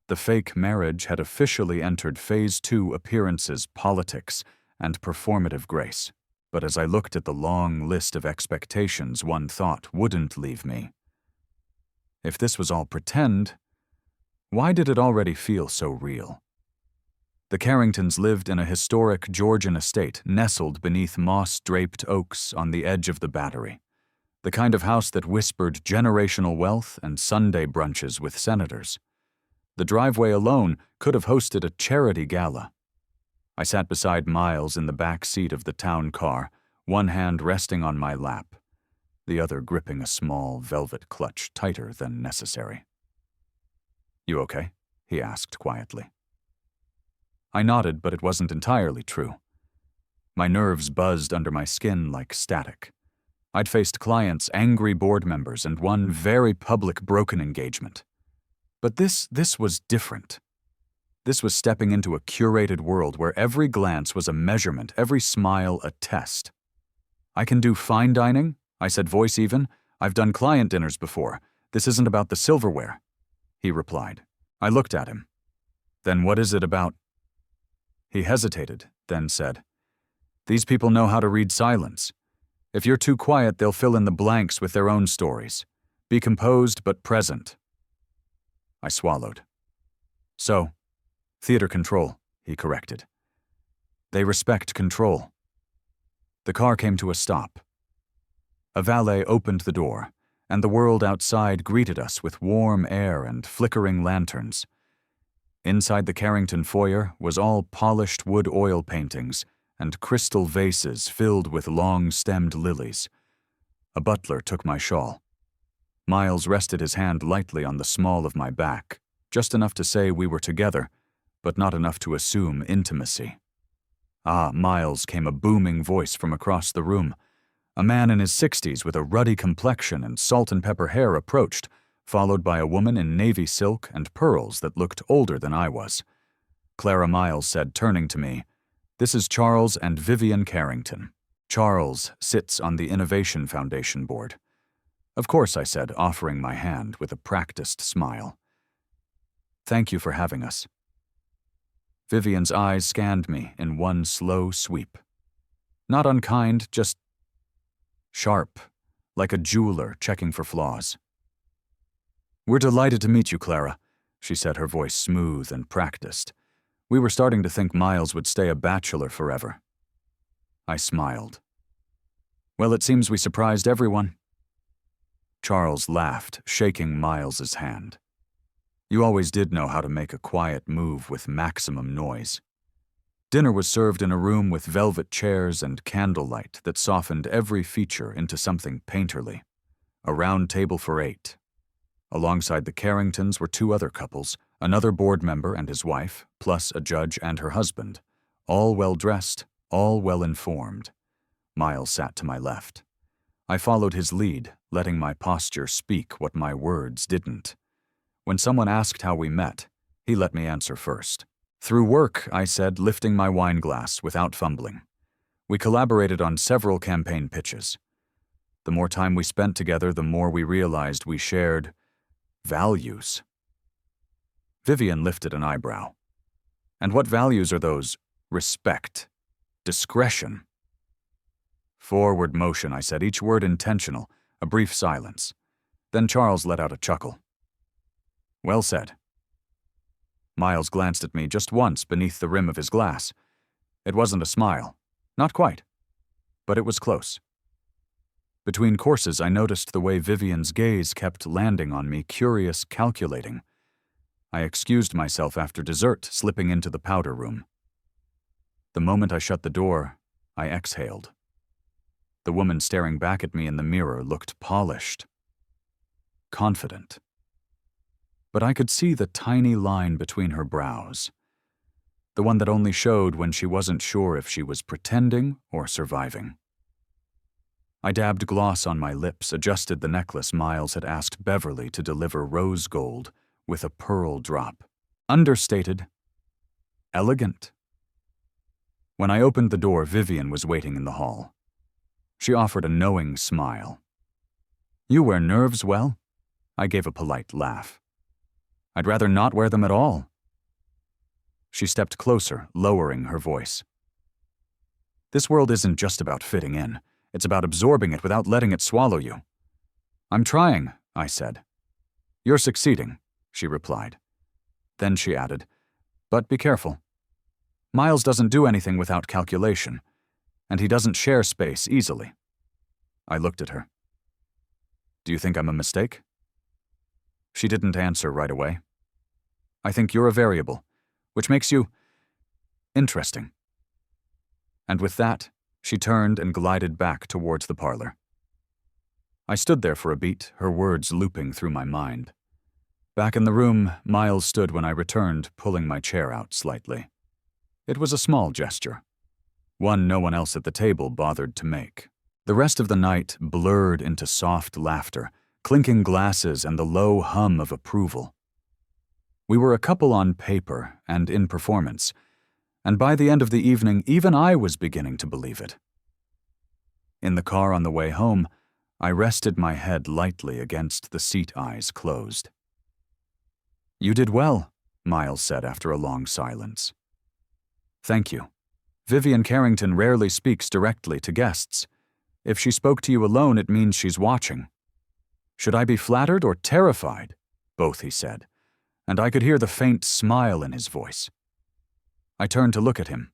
The fake marriage had officially entered Phase 2 appearances, politics, and performative grace. But as I looked at the long list of expectations, one thought wouldn't leave me. If this was all pretend, why did it already feel so real? The Carringtons lived in a historic Georgian estate nestled beneath moss-draped oaks on the edge of the Battery, the kind of house that whispered generational wealth and Sunday brunches with senators. The driveway alone could have hosted a charity gala. I sat beside Miles in the back seat of the town car, one hand resting on my lap, the other gripping a small velvet clutch tighter than necessary. You okay? He asked quietly. I nodded, but it wasn't entirely true. My nerves buzzed under my skin like static. I'd faced clients, angry board members, and one very public broken engagement. But this was different. This was stepping into a curated world where every glance was a measurement, every smile a test. I can do fine dining, I said, voice even. I've done client dinners before. This isn't about the silverware, he replied. I looked at him. Then what is it about? He hesitated, then said, These people know how to read silence. If you're too quiet, they'll fill in the blanks with their own stories. Be composed but present. I swallowed. So, theater control, he corrected. They respect control. The car came to a stop. A valet opened the door, and the world outside greeted us with warm air and flickering lanterns. Inside the Carrington foyer was all polished wood oil paintings and crystal vases filled with long-stemmed lilies. A butler took my shawl. Miles rested his hand lightly on the small of my back, just enough to say we were together, but not enough to assume intimacy. Ah, Miles, came a booming voice from across the room. A man in his 60s with a ruddy complexion and salt and pepper hair approached, followed by a woman in navy silk and pearls that looked older than I was. Clara Miles said, turning to me, This is Charles and Vivian Carrington. Charles sits on the Innovation Foundation board. Of course, I said, offering my hand with a practiced smile. Thank you for having us. Vivian's eyes scanned me in one slow sweep. Not unkind, just sharp, like a jeweler checking for flaws. We're delighted to meet you, Clara, she said, her voice smooth and practiced. We were starting to think Miles would stay a bachelor forever. I smiled. Well, it seems we surprised everyone. Charles laughed, shaking Miles's hand. You always did know how to make a quiet move with maximum noise. Dinner was served in a room with velvet chairs and candlelight that softened every feature into something painterly. A round table for 8. Alongside the Carringtons were 2 other couples, another board member and his wife, plus a judge and her husband, all well-dressed, all well-informed. Miles sat to my left. I followed his lead, letting my posture speak what my words didn't. When someone asked how we met, he let me answer first. Through work, I said, lifting my wine glass without fumbling. We collaborated on several campaign pitches. The more time we spent together, the more we realized we shared values. Vivian lifted an eyebrow. And what values are those? Respect. Discretion. Forward motion, I said, each word intentional, a brief silence. Then Charles let out a chuckle. Well said. Miles glanced at me just once beneath the rim of his glass. It wasn't a smile. Not quite. But it was close. Between courses, I noticed the way Vivian's gaze kept landing on me, curious, calculating. I excused myself after dessert, slipping into the powder room. The moment I shut the door, I exhaled. The woman staring back at me in the mirror looked polished, confident. But I could see the tiny line between her brows, the one that only showed when she wasn't sure if she was pretending or surviving. I dabbed gloss on my lips, adjusted the necklace Miles had asked Beverly to deliver rose gold with a pearl drop. Understated, elegant. When I opened the door, Vivian was waiting in the hall. She offered a knowing smile. You wear nerves well? I gave a polite laugh. I'd rather not wear them at all. She stepped closer, lowering her voice. This world isn't just about fitting in. It's about absorbing it without letting it swallow you. I'm trying, I said. You're succeeding, she replied. Then she added, but be careful. Miles doesn't do anything without calculation, and he doesn't share space easily. I looked at her. Do you think I'm a mistake? She didn't answer right away. I think you're a variable, which makes you interesting. And with that, she turned and glided back towards the parlor. I stood there for a beat, her words looping through my mind. Back in the room, Miles stood when I returned, pulling my chair out slightly. It was a small gesture, one no one else at the table bothered to make. The rest of the night blurred into soft laughter, clinking glasses and the low hum of approval. We were a couple on paper and in performance, and by the end of the evening, even I was beginning to believe it. In the car on the way home, I rested my head lightly against the seat, eyes closed. You did well, Miles said after a long silence. Thank you. Vivian Carrington rarely speaks directly to guests. If she spoke to you alone, it means she's watching. Should I be flattered or terrified? Both, he said, and I could hear the faint smile in his voice. I turned to look at him.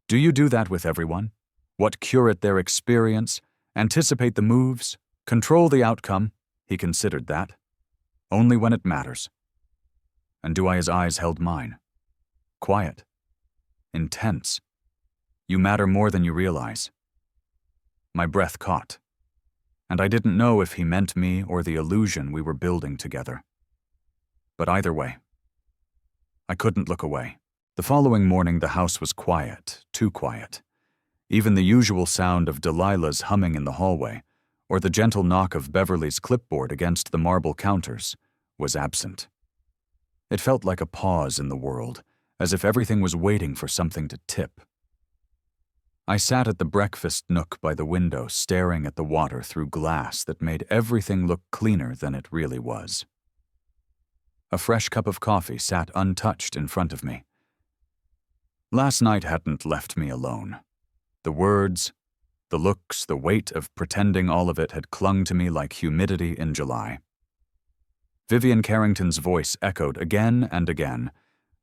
Do you do that with everyone? What, curate their experience, anticipate the moves, control the outcome? He considered that. Only when it matters. And do I? His eyes held mine. Quiet. Intense. You matter more than you realize. My breath caught, and I didn't know if he meant me or the illusion we were building together. But either way, I couldn't look away. The following morning, the house was quiet, too quiet. Even the usual sound of Delilah's humming in the hallway, or the gentle knock of Beverly's clipboard against the marble counters, was absent. It felt like a pause in the world, as if everything was waiting for something to tip. I sat at the breakfast nook by the window, staring at the water through glass that made everything look cleaner than it really was. A fresh cup of coffee sat untouched in front of me. Last night hadn't left me alone. The words, the looks, the weight of pretending all of it had clung to me like humidity in July. Vivian Carrington's voice echoed again and again,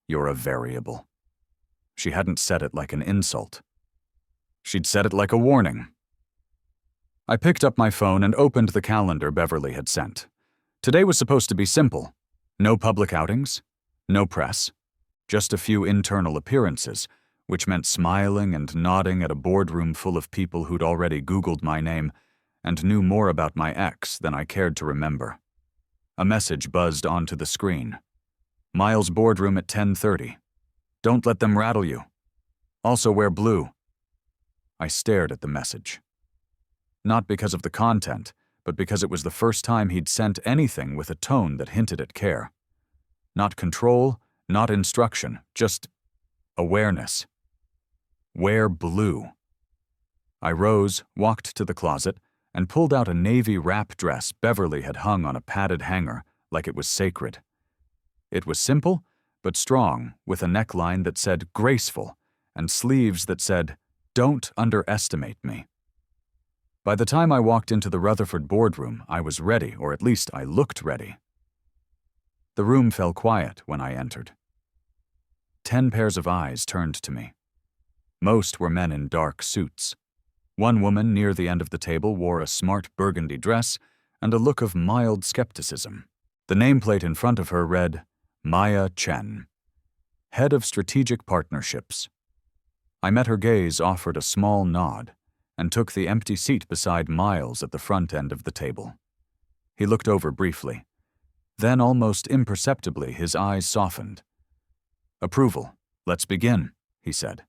"You're a variable." She hadn't said it like an insult. She'd said it like a warning. I picked up my phone and opened the calendar Beverly had sent. Today was supposed to be simple. No public outings, no press, just a few internal appearances, which meant smiling and nodding at a boardroom full of people who'd already Googled my name and knew more about my ex than I cared to remember. A message buzzed onto the screen. Miles' boardroom at 10:30. Don't let them rattle you. Also wear blue. I stared at the message. Not because of the content, but because it was the first time he'd sent anything with a tone that hinted at care. Not control, not instruction, just awareness. Wear blue. I rose, walked to the closet, and pulled out a navy wrap dress Beverly had hung on a padded hanger like it was sacred. It was simple, but strong, with a neckline that said graceful and sleeves that said, "Don't underestimate me." By the time I walked into the Rutherford boardroom, I was ready, or at least I looked ready. The room fell quiet when I entered. 10 pairs of eyes turned to me. Most were men in dark suits. One woman near the end of the table wore a smart burgundy dress and a look of mild skepticism. The nameplate in front of her read, Maya Chen, Head of Strategic Partnerships. I met her gaze offered a small nod and took the empty seat beside Miles at the front end of the table. He looked over briefly. Then, almost imperceptibly, his eyes softened. "Approval. Let's begin," he said.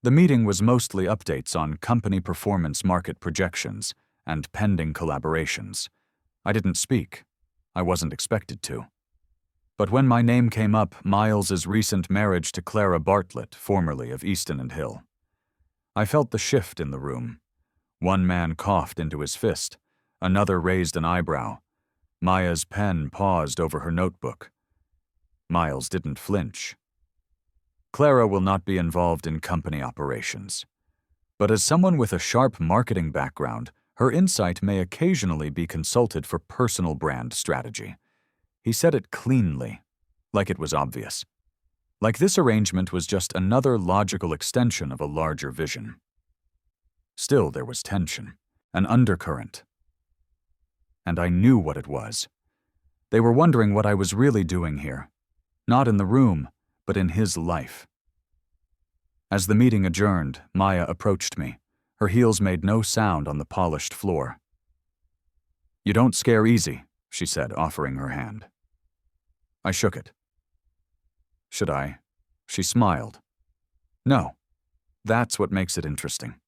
The meeting was mostly updates on company performance market projections and pending collaborations. I didn't speak. I wasn't expected to. But when my name came up, Miles's recent marriage to Clara Bartlett, formerly of Easton and Hill. I felt the shift in the room. One man coughed into his fist. Another raised an eyebrow. Maya's pen paused over her notebook. Miles didn't flinch. Clara will not be involved in company operations. But as someone with a sharp marketing background, her insight may occasionally be consulted for personal brand strategy. He said it cleanly, like it was obvious. Like this arrangement was just another logical extension of a larger vision. Still, there was tension, an undercurrent. And I knew what it was. They were wondering what I was really doing here. Not in the room, but in his life. As the meeting adjourned, Maya approached me. Her heels made no sound on the polished floor. "You don't scare easy," she said, offering her hand. I shook it. "Should I?" She smiled. "No. That's what makes it interesting."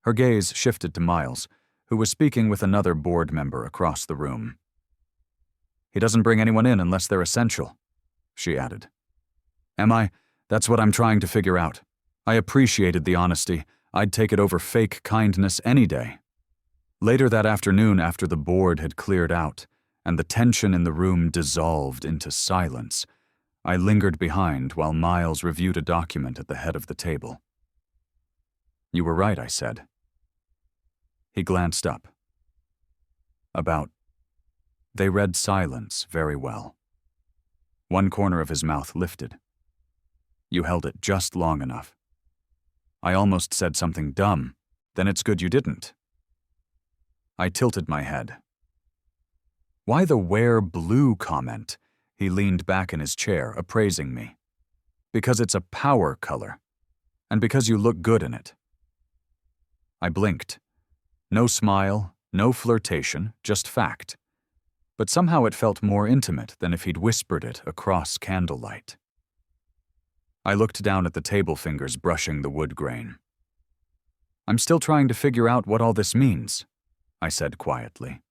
Her gaze shifted to Miles, who was speaking with another board member across the room. "He doesn't bring anyone in unless they're essential," she added. "Am I? That's what I'm trying to figure out. I appreciated the honesty. I'd take it over fake kindness any day." Later that afternoon, after the board had cleared out and the tension in the room dissolved into silence, I lingered behind while Miles reviewed a document at the head of the table. "You were right," I said. He glanced up. They read silence very well. One corner of his mouth lifted. "You held it just long enough. I almost said something dumb. Then it's good you didn't." I tilted my head. "Why the wear blue comment?" He leaned back in his chair, appraising me. "Because it's a power color. And because you look good in it." I blinked. No smile, no flirtation, just fact. But somehow it felt more intimate than if he'd whispered it across candlelight. I looked down at the table fingers brushing the wood grain. "I'm still trying to figure out what all this means," I said quietly.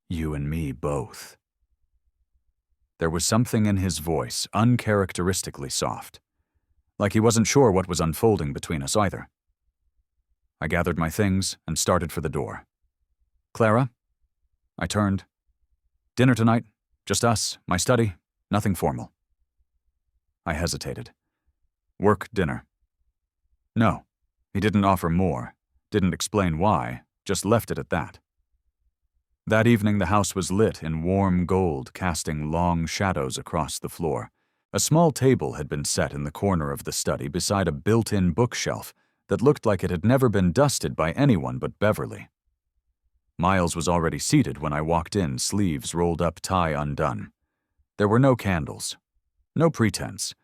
"You and me both." There was something in his voice uncharacteristically soft, like he wasn't sure what was unfolding between us either. I gathered my things and started for the door. "Clara?" I turned. "Dinner tonight? Just us, my study, nothing formal." I hesitated. "Work dinner." No, he didn't offer more, didn't explain why, just left it at that. That evening the house was lit in warm gold, casting long shadows across the floor. A small table had been set in the corner of the study beside a built-in bookshelf that looked like it had never been dusted by anyone but Beverly. Miles was already seated when I walked in, sleeves rolled up, tie undone. There were no candles. No pretense.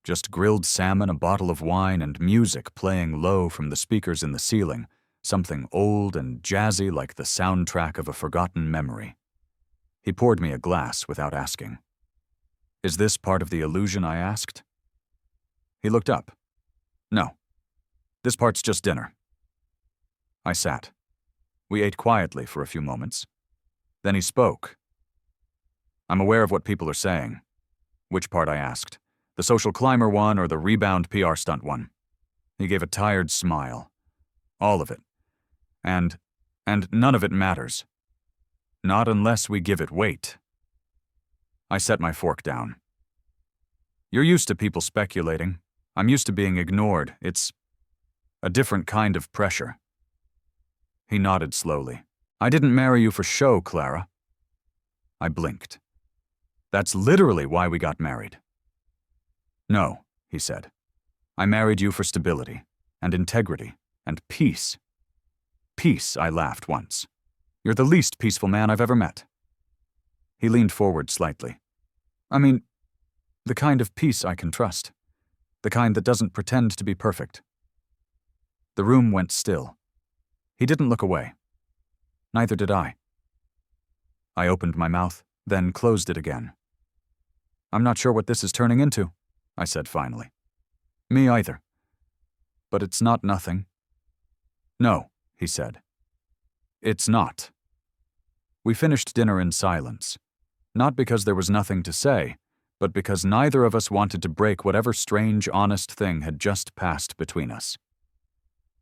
Just grilled salmon, a bottle of wine, and music playing low from the speakers in the ceiling, something old and jazzy like the soundtrack of a forgotten memory. He poured me a glass without asking. "Is this part of the illusion?" I asked. He looked up. "No. This part's just dinner." I sat. We ate quietly for a few moments. Then he spoke. "I'm aware of what people are saying." "Which part?" I asked. "The social climber one or the rebound PR stunt one?" He gave a tired smile. All of it. And none of it matters. Not unless we give it weight. I set my fork down. You're used to people speculating. I'm used to being ignored. It's a different kind of pressure. He nodded slowly. I didn't marry you for show, Clara. I blinked. That's literally why we got married. No, he said. I married you for stability, and integrity, and peace. Peace, I laughed once. You're the least peaceful man I've ever met. He leaned forward slightly. I mean, the kind of peace I can trust. The kind that doesn't pretend to be perfect. The room went still. He didn't look away. Neither did I. I opened my mouth, then closed it again. I'm not sure what this is turning into, I said finally. Me either. But it's not nothing. No, he said. It's not. We finished dinner in silence, not because there was nothing to say, but because neither of us wanted to break whatever strange, honest thing had just passed between us.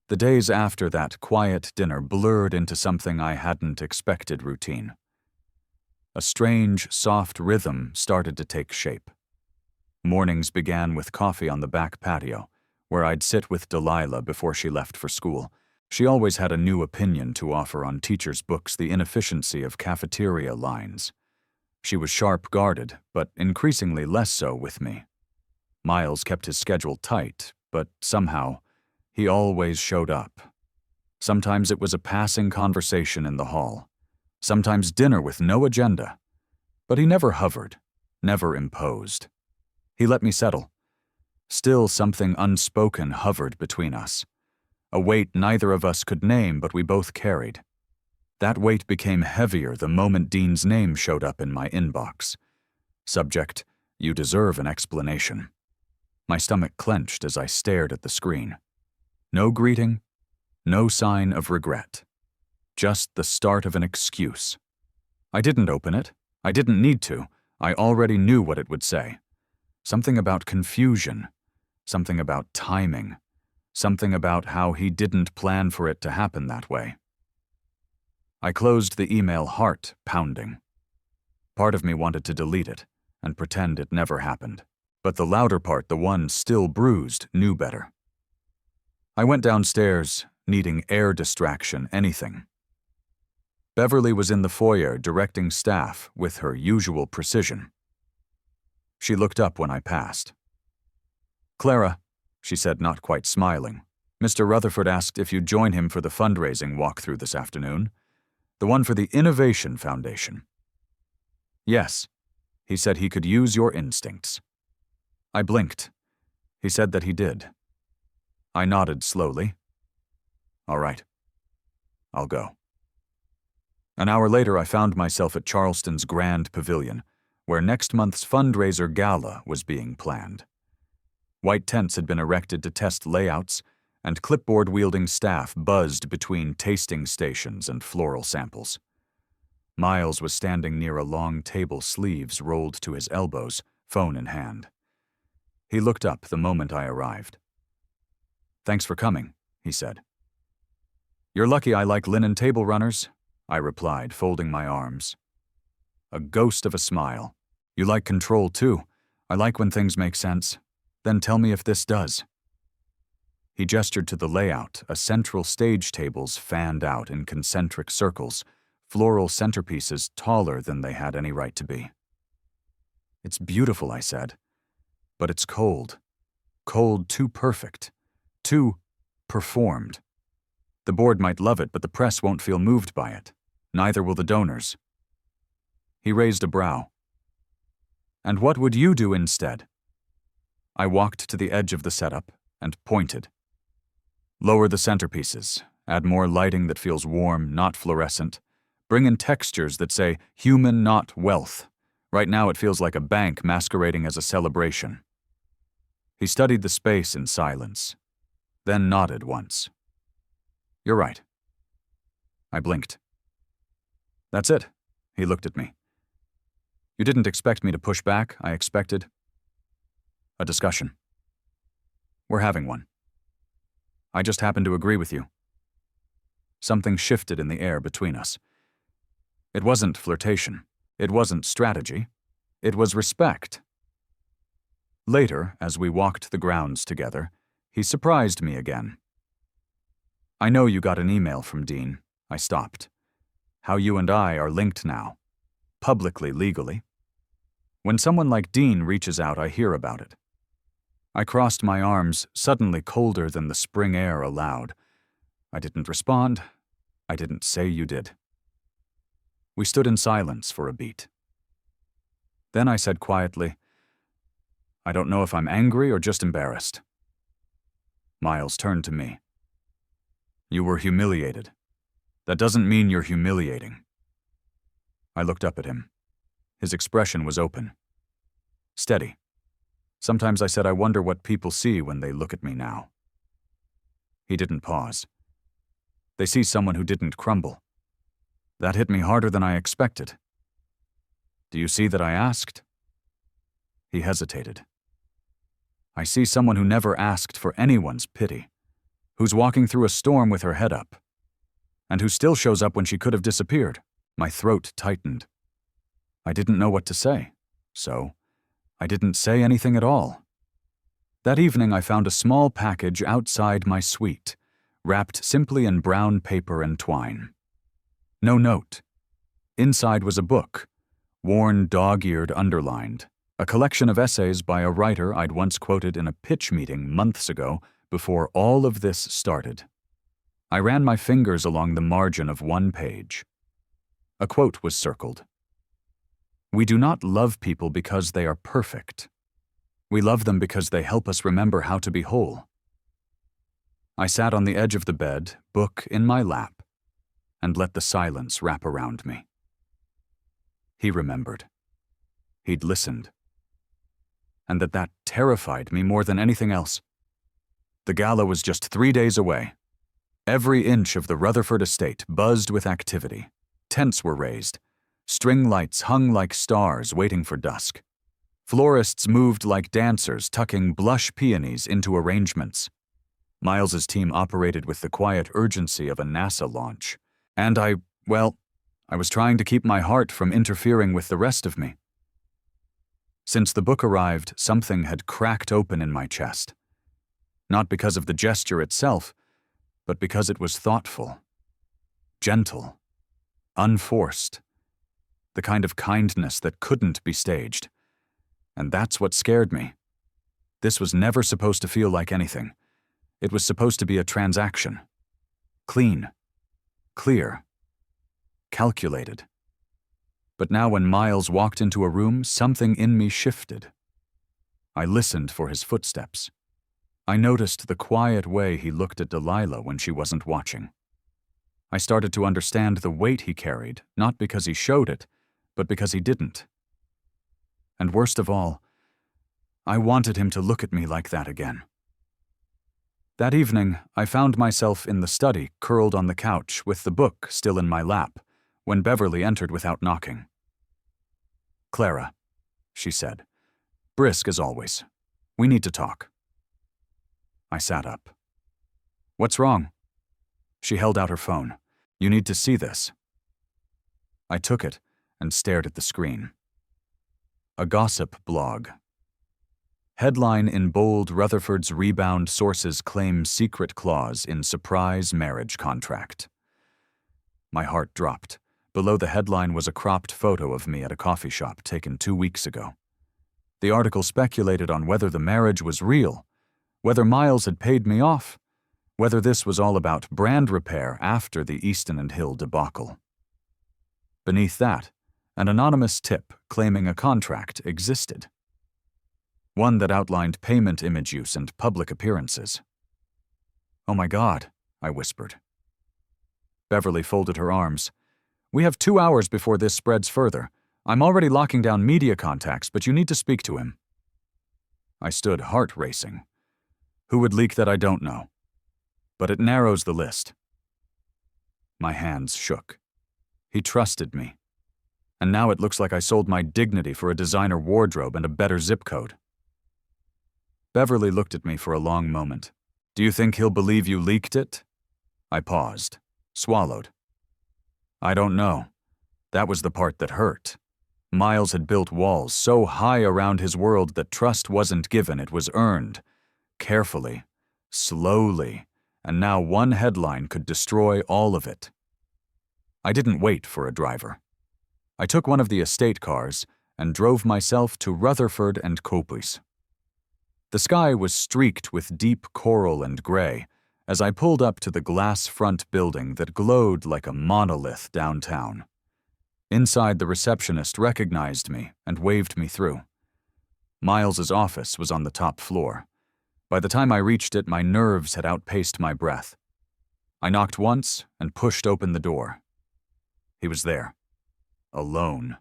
The days after that quiet dinner blurred into something I hadn't expected routine. A strange, soft rhythm started to take shape. Mornings began with coffee on the back patio, where I'd sit with Delilah before she left for school. She always had a new opinion to offer on teachers' books, the inefficiency of cafeteria lines. She was sharp-guarded, but increasingly less so with me. Miles kept his schedule tight, but somehow, he always showed up. Sometimes it was a passing conversation in the hall. Sometimes dinner with no agenda. But he never hovered, never imposed. He let me settle. Still something unspoken hovered between us. A weight neither of us could name, but we both carried. That weight became heavier the moment Dean's name showed up in my inbox. Subject, you deserve an explanation. My stomach clenched as I stared at the screen. No greeting, no sign of regret. Just the start of an excuse. I didn't open it. I didn't need to. I already knew what it would say. Something about confusion. Something about timing. Something about how he didn't plan for it to happen that way. I closed the email, heart pounding. Part of me wanted to delete it and pretend it never happened. But the louder part, the one still bruised, knew better. I went downstairs, needing air distraction, anything. Beverly was in the foyer directing staff with her usual precision. She looked up when I passed. Clara, she said, not quite smiling, Mr. Rutherford asked if you'd join him for the fundraising walkthrough this afternoon, the one for the Innovation Foundation. Yes, he said he could use your instincts. I blinked. He said that he did. I nodded slowly. All right. I'll go. An hour later, I found myself at Charleston's Grand Pavilion, where next month's fundraiser gala was being planned. White tents had been erected to test layouts, and clipboard-wielding staff buzzed between tasting stations and floral samples. Miles was standing near a long table, sleeves rolled to his elbows, phone in hand. He looked up the moment I arrived. Thanks for coming, he said. You're lucky I like linen table runners, I replied, folding my arms. A ghost of a smile. You like control, too. I like when things make sense. Then tell me if this does. He gestured to the layout, a central stage tables fanned out in concentric circles, floral centerpieces taller than they had any right to be. It's beautiful, I said. But it's cold. Cold, too perfect. Too performed. The board might love it, but the press won't feel moved by it. Neither will the donors. He raised a brow. And what would you do instead? I walked to the edge of the setup and pointed. Lower the centerpieces. Add more lighting that feels warm, not fluorescent. Bring in textures that say human, not wealth. Right now it feels like a bank masquerading as a celebration. He studied the space in silence, then nodded once. You're right. I blinked. That's it. He looked at me. You didn't expect me to push back, I expected a discussion. We're having one. I just happen to agree with you. something shifted in the air between us. It wasn't flirtation. It wasn't strategy. It was respect. Later, as we walked the grounds together, he surprised me again. "I know you got an email from Dean." I stopped. "How you and I are linked now. Publicly, legally. When someone like Dean reaches out, I hear about it." I crossed my arms, suddenly colder than the spring air allowed. I didn't respond. I didn't say you did. We stood in silence for a beat. Then I said quietly, "I don't know if I'm angry or just embarrassed." Miles turned to me. "You were humiliated. That doesn't mean you're humiliating." I looked up at him. His expression was open. Steady. Sometimes I said I wonder what people see when they look at me now. He didn't pause. They see someone who didn't crumble. That hit me harder than I expected. "Do you see that I asked?" He hesitated. "I see someone who never asked for anyone's pity, who's walking through a storm with her head up, and who still shows up when she could have disappeared." My throat tightened. I didn't know what to say, so I didn't say anything at all. That evening I found a small package outside my suite, wrapped simply in brown paper and twine. No note. Inside was a book, worn dog-eared underlined, a collection of essays by a writer I'd once quoted in a pitch meeting months ago before all of this started. I ran my fingers along the margin of one page. A quote was circled. "We do not love people because they are perfect. We love them because they help us remember how to be whole." I sat on the edge of the bed, book in my lap, and let the silence wrap around me. He remembered. He'd listened. And that terrified me more than anything else. The gala was just 3 days away. Every inch of the Rutherford estate buzzed with activity. Tents were raised. String lights hung like stars waiting for dusk. Florists moved like dancers, tucking blush peonies into arrangements. Miles's team operated with the quiet urgency of a NASA launch. And I was trying to keep my heart from interfering with the rest of me. Since the book arrived, something had cracked open in my chest. Not because of the gesture itself, but because it was thoughtful, gentle, unforced, the kind of kindness that couldn't be staged. And that's what scared me. This was never supposed to feel like anything. It was supposed to be a transaction. Clean, clear, calculated. But now when Miles walked into a room, something in me shifted. I listened for his footsteps. I noticed the quiet way he looked at Delilah when she wasn't watching. I started to understand the weight he carried, not because he showed it, but because he didn't. And worst of all, I wanted him to look at me like that again. That evening, I found myself in the study, curled on the couch, with the book still in my lap, when Beverly entered without knocking. "Clara," she said, brisk as always. "We need to talk." I sat up. "What's wrong?" She held out her phone. "You need to see this." I took it and stared at the screen. A gossip blog. Headline in bold: Rutherford's rebound sources claim secret clause in surprise marriage contract. My heart dropped. Below the headline was a cropped photo of me at a coffee shop taken 2 weeks ago. The article speculated on whether the marriage was real, whether Miles had paid me off, whether this was all about brand repair after the Easton and Hill debacle. Beneath that, an anonymous tip claiming a contract existed. One that outlined payment image use and public appearances. "Oh my God," I whispered. Beverly folded her arms. "We have 2 hours before this spreads further. I'm already locking down media contacts, but you need to speak to him." I stood, heart racing. Who would leak that? I don't know. But it narrows the list. My hands shook. He trusted me. And now it looks like I sold my dignity for a designer wardrobe and a better zip code. Beverly looked at me for a long moment. "Do you think he'll believe you leaked it?" I paused. swallowed. I don't know. That was the part that hurt. Miles had built walls so high around his world that trust wasn't given, it was earned. Carefully, slowly, and now one headline could destroy all of it. I didn't wait for a driver. I took one of the estate cars and drove myself to Rutherford and Copley's. The sky was streaked with deep coral and gray as I pulled up to the glass front building that glowed like a monolith downtown. Inside, the receptionist recognized me and waved me through. Miles's office was on the top floor. By the time I reached it, my nerves had outpaced my breath. I knocked once and pushed open the door. He was there, alone,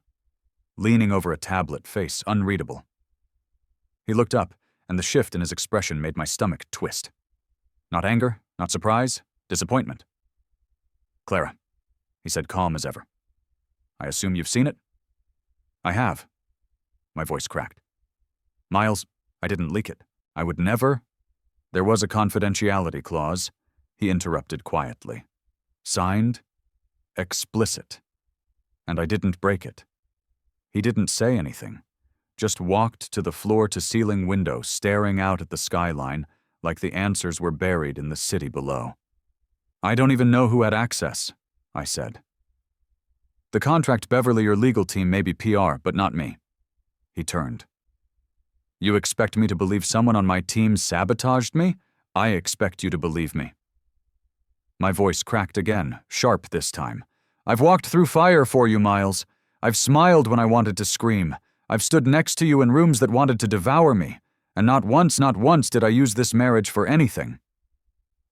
leaning over a tablet, face unreadable. He looked up, and the shift in his expression made my stomach twist. Not anger, not surprise, disappointment. "Clara," he said, calm as ever. "I assume you've seen it?" "I have." My voice cracked. "Miles, I didn't leak it. I would never—" "There was a confidentiality clause," he interrupted quietly. "Signed, explicit. And I didn't break it." He didn't say anything, just walked to the floor-to-ceiling window, staring out at the skyline like the answers were buried in the city below. "I don't even know who had access," I said. "The contract Beverly, your legal team, may be PR, but not me." He turned. "You expect me to believe someone on my team sabotaged me? I expect you to believe me." My voice cracked again, sharp this time. "I've walked through fire for you, Miles. I've smiled when I wanted to scream. I've stood next to you in rooms that wanted to devour me. And not once did I use this marriage for anything."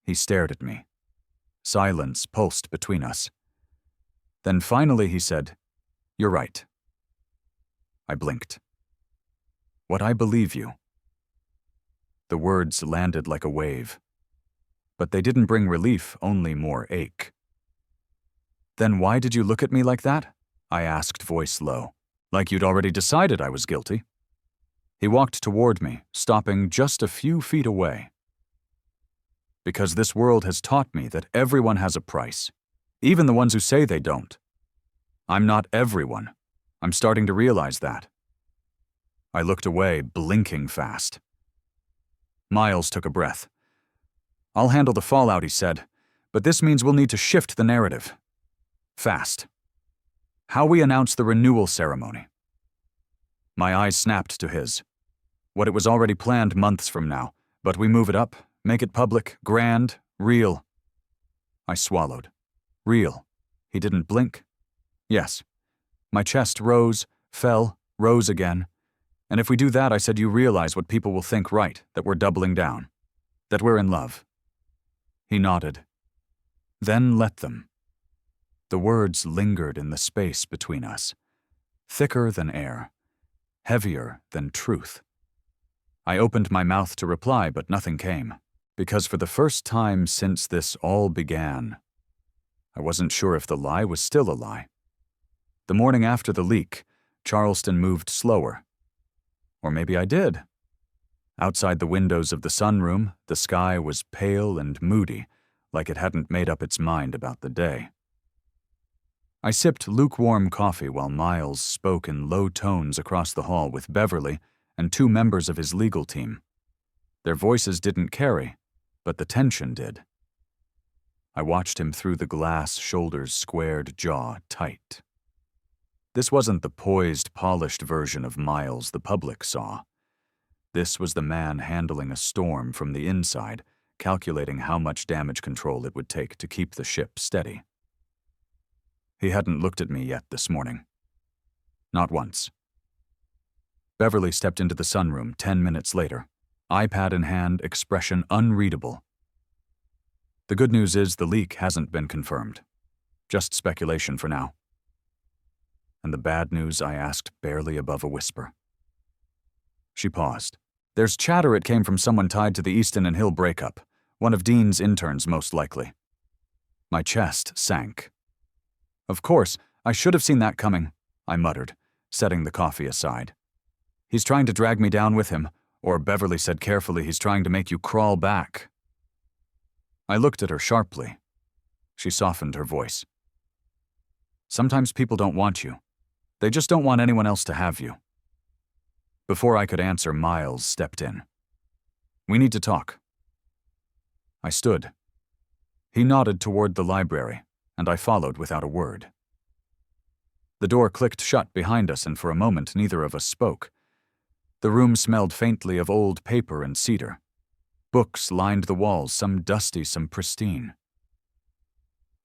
He stared at me. Silence pulsed between us. Then finally he said, "You're right." I blinked. "What I believe you." The words landed like a wave. But they didn't bring relief, only more ache. "Then why did you look at me like that?" I asked, voice low. "Like you'd already decided I was guilty." He walked toward me, stopping just a few feet away. "Because this world has taught me that everyone has a price, even the ones who say they don't. I'm not everyone. I'm starting to realize that." I looked away, blinking fast. Miles took a breath. "I'll handle the fallout," he said, "but this means we'll need to shift the narrative. Fast. How we announce the renewal ceremony." My eyes snapped to his. "What it was already planned months from now, but we move it up, make it public, grand, real." I swallowed. "Real." He didn't blink. "Yes." My chest rose, fell, rose again. "And if we do that," I said, "you realize what people will think, right? That we're doubling down. That we're in love." He nodded. "Then let them." The words lingered in the space between us, thicker than air, heavier than truth. I opened my mouth to reply, but nothing came, because for the first time since this all began, I wasn't sure if the lie was still a lie. The morning after the leak, Charleston moved slower. Or maybe I did. Outside the windows of the sunroom, the sky was pale and moody, like it hadn't made up its mind about the day. I sipped lukewarm coffee while Miles spoke in low tones across the hall with Beverly and 2 members of his legal team. Their voices didn't carry, but the tension did. I watched him through the glass, shoulders squared, jaw tight. This wasn't the poised, polished version of Miles the public saw. This was the man handling a storm from the inside, calculating how much damage control it would take to keep the ship steady. He hadn't looked at me yet this morning. Not once. Beverly stepped into the sunroom 10 minutes later, iPad in hand, expression unreadable. "The good news is the leak hasn't been confirmed. Just speculation for now." "And the bad news?" I asked, barely above a whisper. She paused. "There's chatter it came from someone tied to the Easton and Hill breakup. One of Dean's interns, most likely." My chest sank. "Of course, I should have seen that coming," I muttered, setting the coffee aside. "He's trying to drag me down with him, or Beverly said carefully, he's trying to make you crawl back." I looked at her sharply. She softened her voice. Sometimes people don't want you. They just don't want anyone else to have you. Before I could answer, Miles stepped in. We need to talk. I stood. He nodded toward the library, and I followed without a word. The door clicked shut behind us, and for a moment neither of us spoke. The room smelled faintly of old paper and cedar. Books lined the walls, some dusty, some pristine.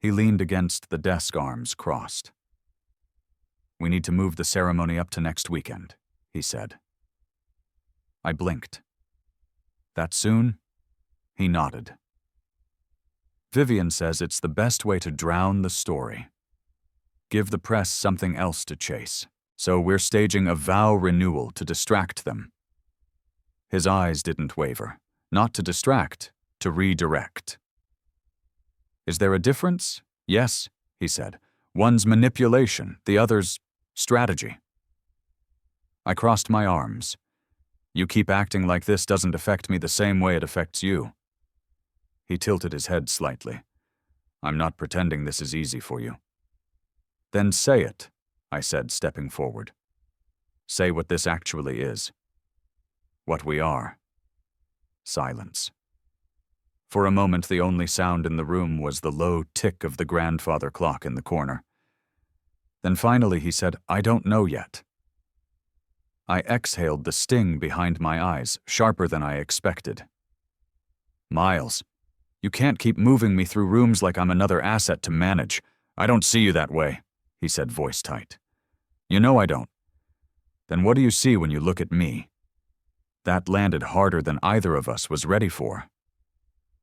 He leaned against the desk, arms crossed. We need to move the ceremony up to next weekend, he said. I blinked. That soon? He nodded. Vivian says it's the best way to drown the story. Give the press something else to chase. So we're staging a vow renewal to distract them. His eyes didn't waver. Not to distract, to redirect. Is there a difference? Yes, he said. One's manipulation, the other's strategy. I crossed my arms. You keep acting like this doesn't affect me the same way it affects you. He tilted his head slightly. I'm not pretending this is easy for you. Then say it, I said, stepping forward. Say what this actually is. What we are. Silence. For a moment, the only sound in the room was the low tick of the grandfather clock in the corner. Then finally he said, I don't know yet. I exhaled, the sting behind my eyes, sharper than I expected. Miles, you can't keep moving me through rooms like I'm another asset to manage. I don't see you that way, he said, voice tight. You know I don't. Then what do you see when you look at me? That landed harder than either of us was ready for.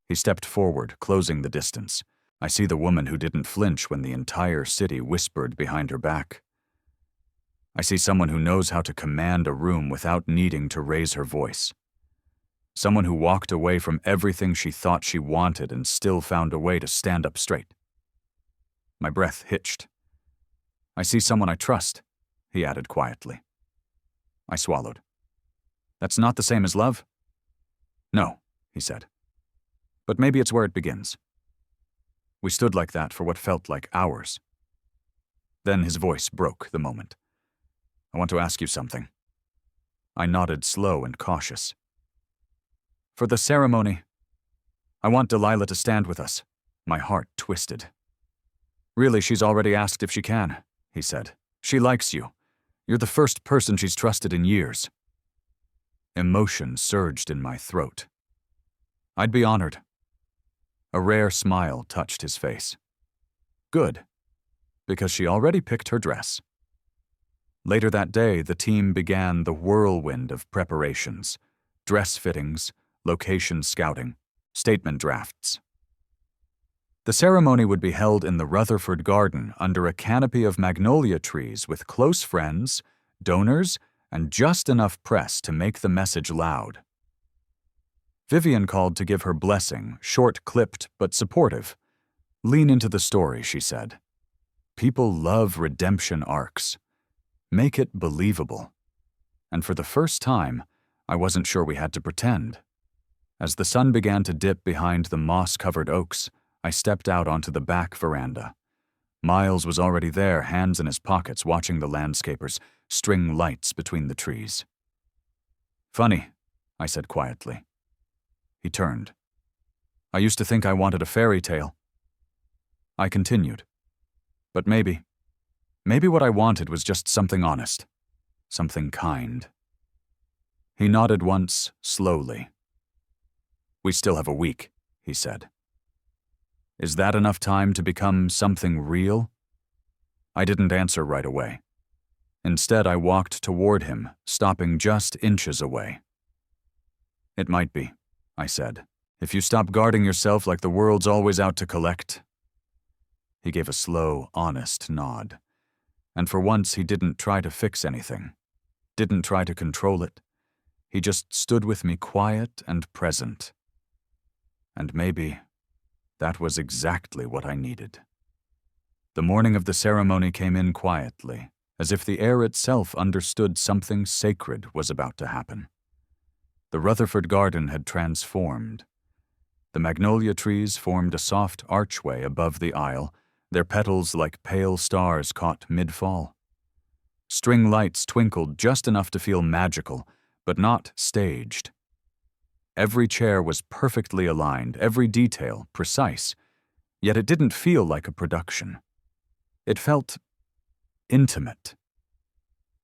He stepped forward, closing the distance. I see the woman who didn't flinch when the entire city whispered behind her back. I see someone who knows how to command a room without needing to raise her voice. Someone who walked away from everything she thought she wanted and still found a way to stand up straight. My breath hitched. I see someone I trust, he added quietly. I swallowed. That's not the same as love? No, he said. But maybe it's where it begins. We stood like that for what felt like hours. Then his voice broke the moment. I want to ask you something. I nodded, slow and cautious. For the ceremony, I want Delilah to stand with us. My heart twisted. Really, she's already asked if she can, he said. She likes you. You're the first person she's trusted in years. Emotion surged in my throat. I'd be honored. A rare smile touched his face. Good, because she already picked her dress. Later that day, the team began the whirlwind of preparations, dress fittings, location scouting, statement drafts. The ceremony would be held in the Rutherford Garden under a canopy of magnolia trees with close friends, donors, and just enough press to make the message loud. Vivian called to give her blessing, short-clipped but supportive. Lean into the story, she said. People love redemption arcs. Make it believable. And for the first time, I wasn't sure we had to pretend. As the sun began to dip behind the moss-covered oaks, I stepped out onto the back veranda. Miles was already there, hands in his pockets, watching the landscapers string lights between the trees. Funny, I said quietly. He turned. I used to think I wanted a fairy tale. I continued. But maybe what I wanted was just something honest, something kind. He nodded once, slowly. We still have a week, he said. Is that enough time to become something real? I didn't answer right away. Instead, I walked toward him, stopping just inches away. It might be, I said, if you stop guarding yourself like the world's always out to collect. He gave a slow, honest nod. And for once, he didn't try to fix anything, didn't try to control it. He just stood with me, quiet and present. And maybe that was exactly what I needed. The morning of the ceremony came in quietly, as if the air itself understood something sacred was about to happen. The Rutherford Garden had transformed. The magnolia trees formed a soft archway above the aisle, their petals like pale stars caught mid-fall. String lights twinkled just enough to feel magical, but not staged. Every chair was perfectly aligned, every detail precise, yet it didn't feel like a production. It felt intimate.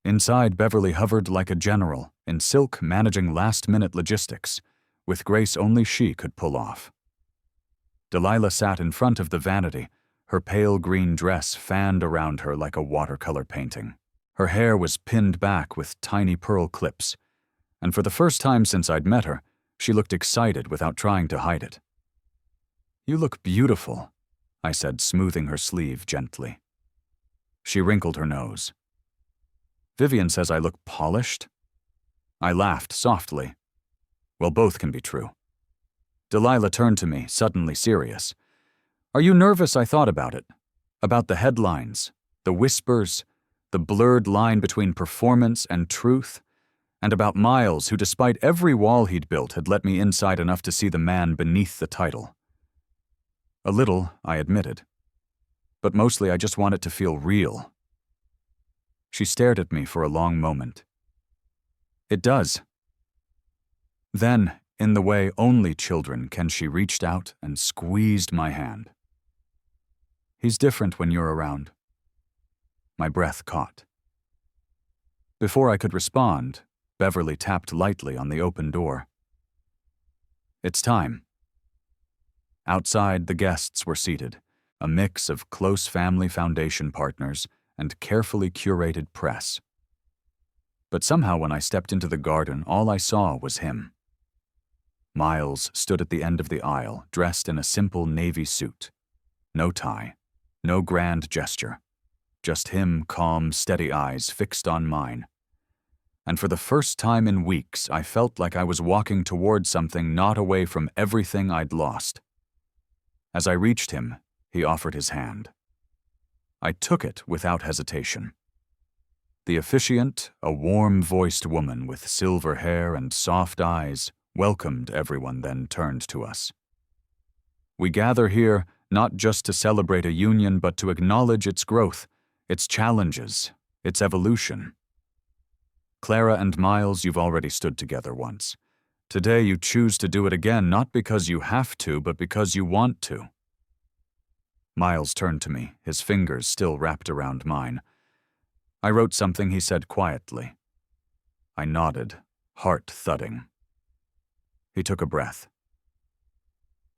Inside, Beverly hovered like a general, in silk managing last-minute logistics, with grace only she could pull off. Delilah sat in front of the vanity, her pale green dress fanned around her like a watercolor painting. Her hair was pinned back with tiny pearl clips, and for the first time since I'd met her, she looked excited without trying to hide it. "You look beautiful," I said, smoothing her sleeve gently. She wrinkled her nose. "Vivian says I look polished?" I laughed softly. Well, both can be true. Delilah turned to me, suddenly serious. "Are you nervous?" I thought about it. About the headlines, the whispers, the blurred line between performance and truth, and about Miles, who despite every wall he'd built had let me inside enough to see the man beneath the title. A little, I admitted. But mostly I just want it to feel real. She stared at me for a long moment. "It does." Then, in the way only children can, she reached out and squeezed my hand. "He's different when you're around." My breath caught. Before I could respond, Beverly tapped lightly on the open door. "It's time." Outside, the guests were seated, a mix of close family foundation partners and carefully curated press. But somehow when I stepped into the garden, all I saw was him. Miles stood at the end of the aisle, dressed in a simple navy suit. No tie, no grand gesture. Just him, calm, steady eyes fixed on mine. And for the first time in weeks, I felt like I was walking toward something, not away from everything I'd lost. As I reached him, he offered his hand. I took it without hesitation. The officiant, a warm-voiced woman with silver hair and soft eyes, welcomed everyone, then turned to us. "We gather here not just to celebrate a union, but to acknowledge its growth, its challenges, its evolution. Clara and Miles, you've already stood together once. Today you choose to do it again, not because you have to, but because you want to." Miles turned to me, his fingers still wrapped around mine. I wrote something he said quietly. I nodded, heart thudding. He took a breath.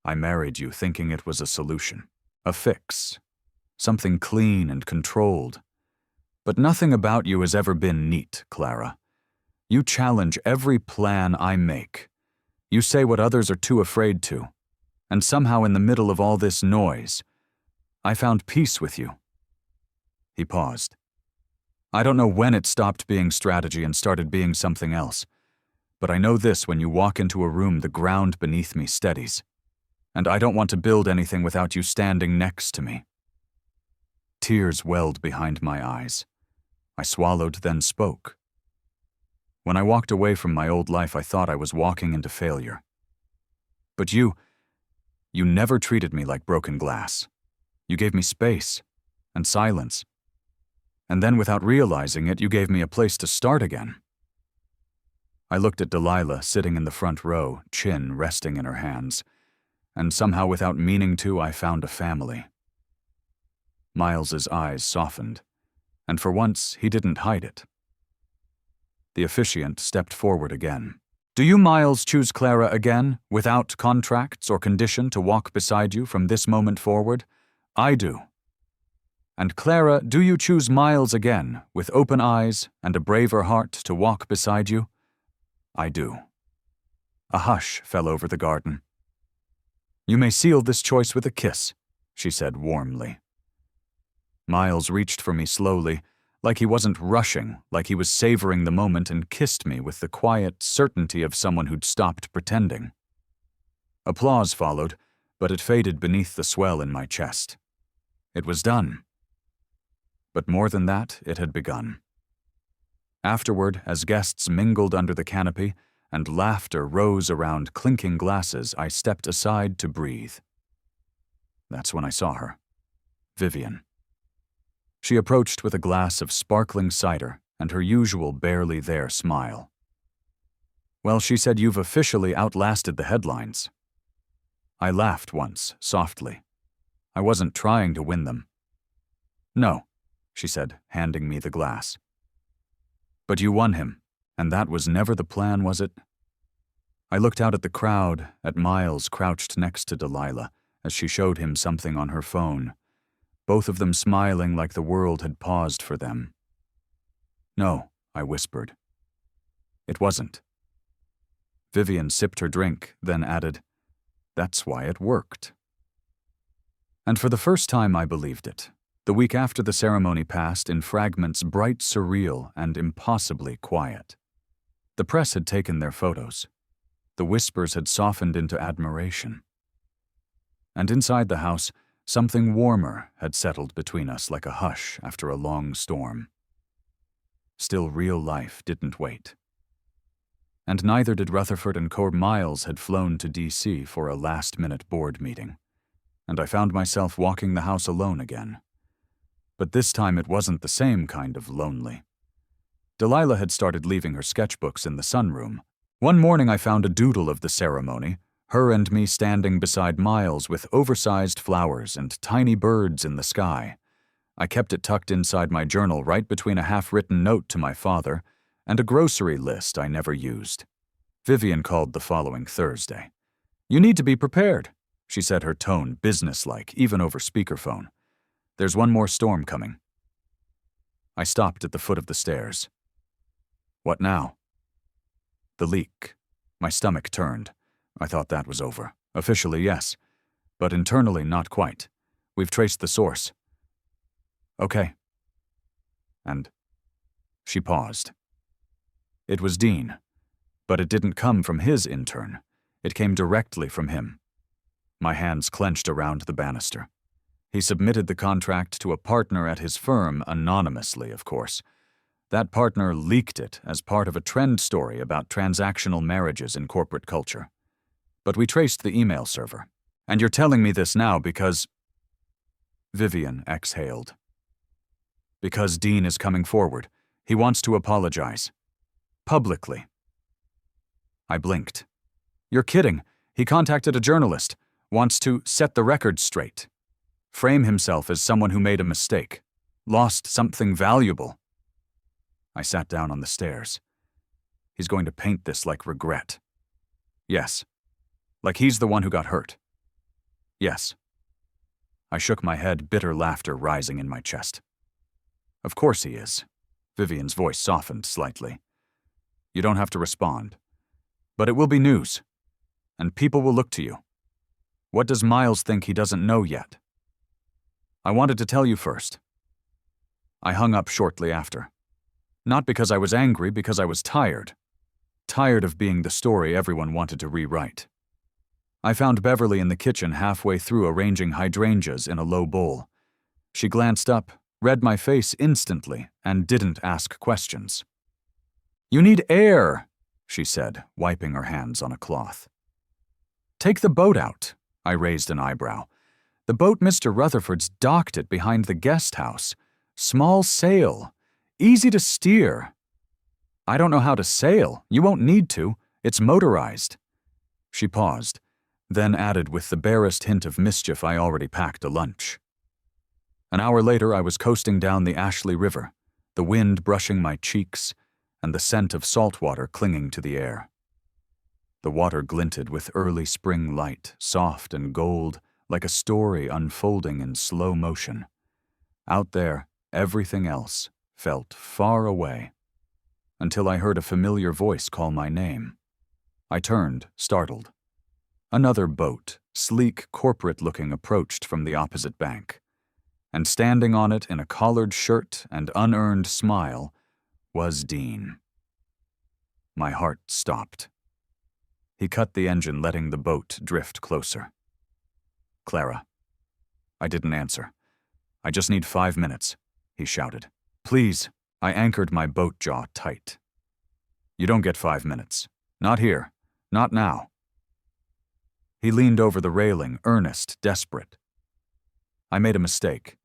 "I married you thinking it was a solution, a fix, something clean and controlled. But nothing about you has ever been neat, Clara. You challenge every plan I make. You say what others are too afraid to. And somehow in the middle of all this noise, I found peace with you." He paused. "I don't know when it stopped being strategy and started being something else. But I know this: when you walk into a room, the ground beneath me steadies. And I don't want to build anything without you standing next to me." Tears welled behind my eyes. I swallowed, then spoke. When I walked away from my old life, I thought I was walking into failure. But you never treated me like broken glass. You gave me space and silence. And then, without realizing it, you gave me a place to start again. I looked at Delilah sitting in the front row, chin resting in her hands, and somehow without meaning to, I found a family. Miles's eyes softened, and for once he didn't hide it. The officiant stepped forward again. "Do you, Miles, choose Clara again, without contracts or condition to walk beside you from this moment forward? I do. And Clara, do you choose Miles again, with open eyes and a braver heart to walk beside you? I do." A hush fell over the garden. "You may seal this choice with a kiss," she said warmly. Miles reached for me slowly, like he wasn't rushing, like he was savoring the moment, and kissed me with the quiet certainty of someone who'd stopped pretending. Applause followed, but it faded beneath the swell in my chest. It was done. But more than that, it had begun. Afterward, as guests mingled under the canopy, and laughter rose around clinking glasses, I stepped aside to breathe. That's when I saw her. Vivian. She approached with a glass of sparkling cider and her usual barely there smile. Well, she said, you've officially outlasted the headlines. I laughed once, softly. I wasn't trying to win them. No, she said, handing me the glass. But you won him, and that was never the plan, was it? I looked out at the crowd, at Miles crouched next to Delilah, as she showed him something on her phone, both of them smiling like the world had paused for them. No, I whispered. It wasn't. Vivian sipped her drink, then added, that's why it worked. And for the first time I believed it. The week after the ceremony passed in fragments bright, surreal, and impossibly quiet. The press had taken their photos. The whispers had softened into admiration. And inside the house, something warmer had settled between us like a hush after a long storm. Still, real life didn't wait. And neither did Rutherford and Miles had flown to D.C. for a last-minute board meeting. And I found myself walking the house alone again. But this time it wasn't the same kind of lonely. Delilah had started leaving her sketchbooks in the sunroom. One morning I found a doodle of the ceremony, her and me standing beside Miles with oversized flowers and tiny birds in the sky. I kept it tucked inside my journal right between a half-written note to my father and a grocery list I never used. Vivian called the following Thursday. You need to be prepared, she said, her tone businesslike, even over speakerphone. There's one more storm coming. I stopped at the foot of the stairs. What now? The leak. My stomach turned. I thought that was over. Officially, yes. But internally, not quite. We've traced the source. Okay. And she paused. It was Dean. But it didn't come from his intern. It came directly from him. My hands clenched around the banister. He submitted the contract to a partner at his firm, anonymously, of course. That partner leaked it as part of a trend story about transactional marriages in corporate culture. But we traced the email server. And you're telling me this now because... Vivian exhaled. Because Dean is coming forward. He wants to apologize. Publicly. I blinked. You're kidding. He contacted a journalist. Wants to set the record straight. Frame himself as someone who made a mistake. Lost something valuable. I sat down on the stairs. He's going to paint this like regret. Yes. Like he's the one who got hurt. Yes. I shook my head, bitter laughter rising in my chest. Of course he is. Vivian's voice softened slightly. You don't have to respond. But it will be news. And people will look to you. What does Miles think he doesn't know yet? I wanted to tell you first. I hung up shortly after. Not because I was angry, because I was tired. Tired of being the story everyone wanted to rewrite. I found Beverly in the kitchen halfway through arranging hydrangeas in a low bowl. She glanced up, read my face instantly, and didn't ask questions. You need air, she said, wiping her hands on a cloth. Take the boat out, I raised an eyebrow. The boat Mr. Rutherford's docked it behind the guest house. Small sail. Easy to steer. I don't know how to sail. You won't need to. It's motorized. She paused, then added with the barest hint of mischief I already packed a lunch. An hour later I was coasting down the Ashley River, the wind brushing my cheeks and the scent of salt water clinging to the air. The water glinted with early spring light, soft and gold, like a story unfolding in slow motion. Out there, everything else felt far away, until I heard a familiar voice call my name. I turned, startled. Another boat, sleek, corporate-looking, approached from the opposite bank, and standing on it in a collared shirt and unearned smile was Dean. My heart stopped. He cut the engine, letting the boat drift closer. Clara. I didn't answer. I just need 5 minutes, he shouted. Please. I anchored my boat jaw tight. You don't get 5 minutes. Not here. Not now. He leaned over the railing, earnest, desperate. I made a mistake.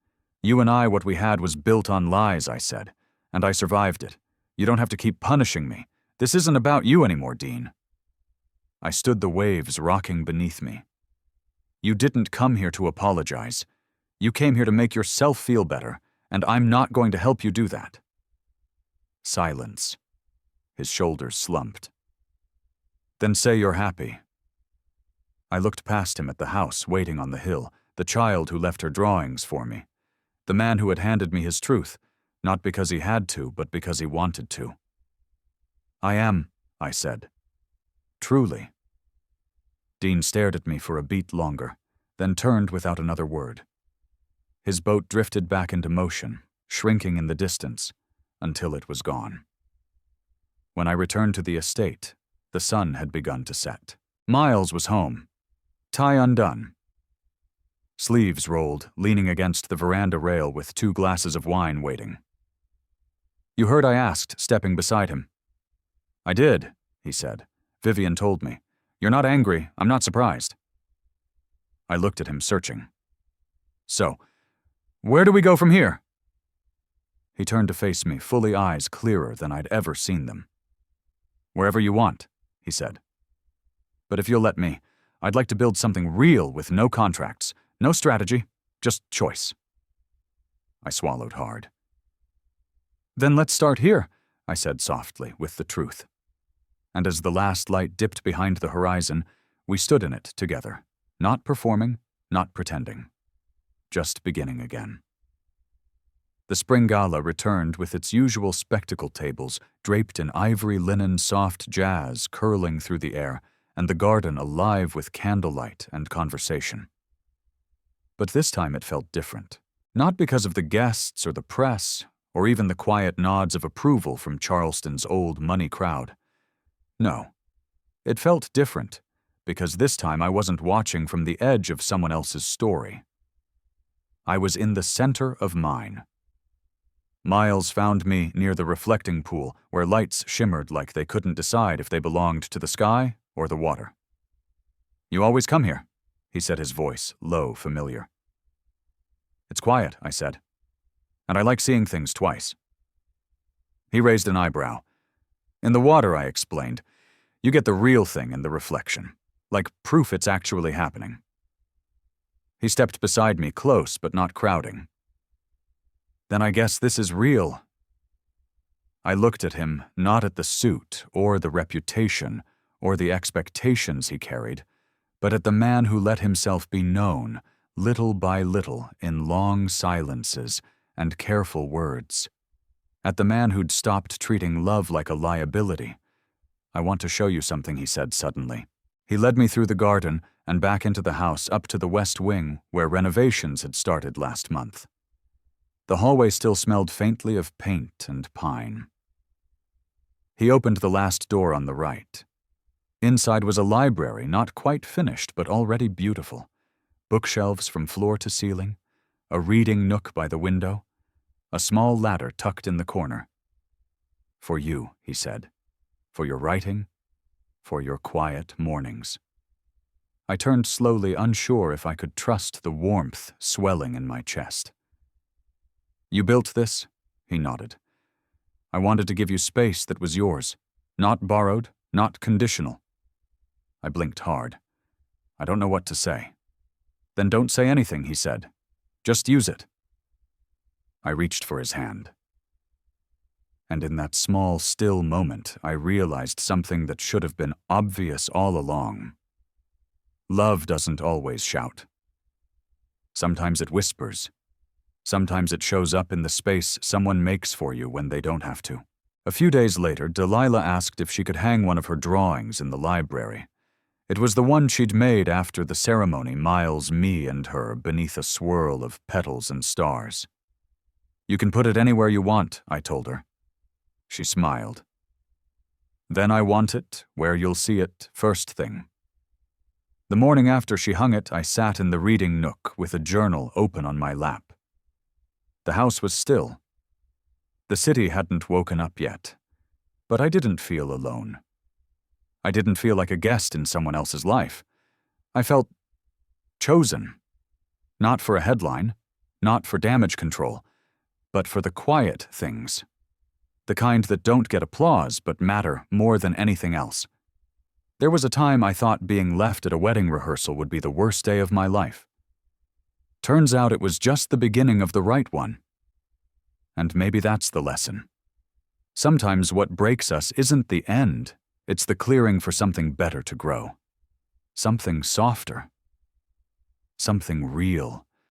You and I, what we had was built on lies, I said, and I survived it. You don't have to keep punishing me. This isn't about you anymore, Dean. I stood the waves rocking beneath me. You didn't come here to apologize. You came here to make yourself feel better, and I'm not going to help you do that. Silence. His shoulders slumped. Then say you're happy. I looked past him at the house waiting on the hill, the child who left her drawings for me, the man who had handed me his truth, not because he had to, but because he wanted to. I am, I said. Truly. Dean stared at me for a beat longer, then turned without another word. His boat drifted back into motion, shrinking in the distance, until it was gone. When I returned to the estate, the sun had begun to set. Miles was home, tie undone. Sleeves rolled, leaning against the veranda rail with 2 glasses of wine waiting. You heard I asked, stepping beside him. I did, he said. Vivian told me. You're not angry, I'm not surprised. I looked at him, searching. So, where do we go from here? He turned to face me, fully eyes clearer than I'd ever seen them. Wherever you want, he said. But if you'll let me, I'd like to build something real with no contracts, no strategy, just choice. I swallowed hard. Then let's start here, I said softly, with the truth. And as the last light dipped behind the horizon, we stood in it together, not performing, not pretending, just beginning again. The spring gala returned with its usual spectacle tables draped in ivory linen soft jazz curling through the air, and the garden alive with candlelight and conversation. But this time it felt different, not because of the guests or the press, or even the quiet nods of approval from Charleston's old money crowd. No, it felt different, because this time I wasn't watching from the edge of someone else's story. I was in the center of mine. Miles found me near the reflecting pool, where lights shimmered like they couldn't decide if they belonged to the sky or the water. You always come here, he said, his voice low, familiar. It's quiet, I said, and I like seeing things twice. He raised an eyebrow. In the water, I explained, you get the real thing in the reflection, like proof it's actually happening. He stepped beside me, close but not crowding. Then I guess this is real. I looked at him, not at the suit or the reputation or the expectations he carried, but at the man who let himself be known, little by little, in long silences and careful words. At the man who'd stopped treating love like a liability. I want to show you something, he said suddenly. He led me through the garden and back into the house up to the west wing where renovations had started last month. The hallway still smelled faintly of paint and pine. He opened the last door on the right. Inside was a library, not quite finished, but already beautiful. Bookshelves from floor to ceiling, a reading nook by the window, a small ladder tucked in the corner. For you, he said, for your writing, for your quiet mornings. I turned slowly, unsure if I could trust the warmth swelling in my chest. You built this? He nodded. I wanted to give you space that was yours, not borrowed, not conditional. I blinked hard. I don't know what to say. Then don't say anything, he said. Just use it. I reached for his hand. And in that small, still moment, I realized something that should have been obvious all along. Love doesn't always shout. Sometimes it whispers. Sometimes it shows up in the space someone makes for you when they don't have to. A few days later, Delilah asked if she could hang one of her drawings in the library. It was the one she'd made after the ceremony, Miles, me, and her, beneath a swirl of petals and stars. You can put it anywhere you want, I told her. She smiled. Then I want it where you'll see it first thing. The morning after she hung it, I sat in the reading nook with a journal open on my lap. The house was still. The city hadn't woken up yet, but I didn't feel alone. I didn't feel like a guest in someone else's life. I felt chosen. Not for a headline, not for damage control, but for the quiet things. The kind that don't get applause but matter more than anything else. There was a time I thought being left at a wedding rehearsal would be the worst day of my life. Turns out it was just the beginning of the right one. And maybe that's the lesson. Sometimes what breaks us isn't the end, it's the clearing for something better to grow. Something softer. Something real.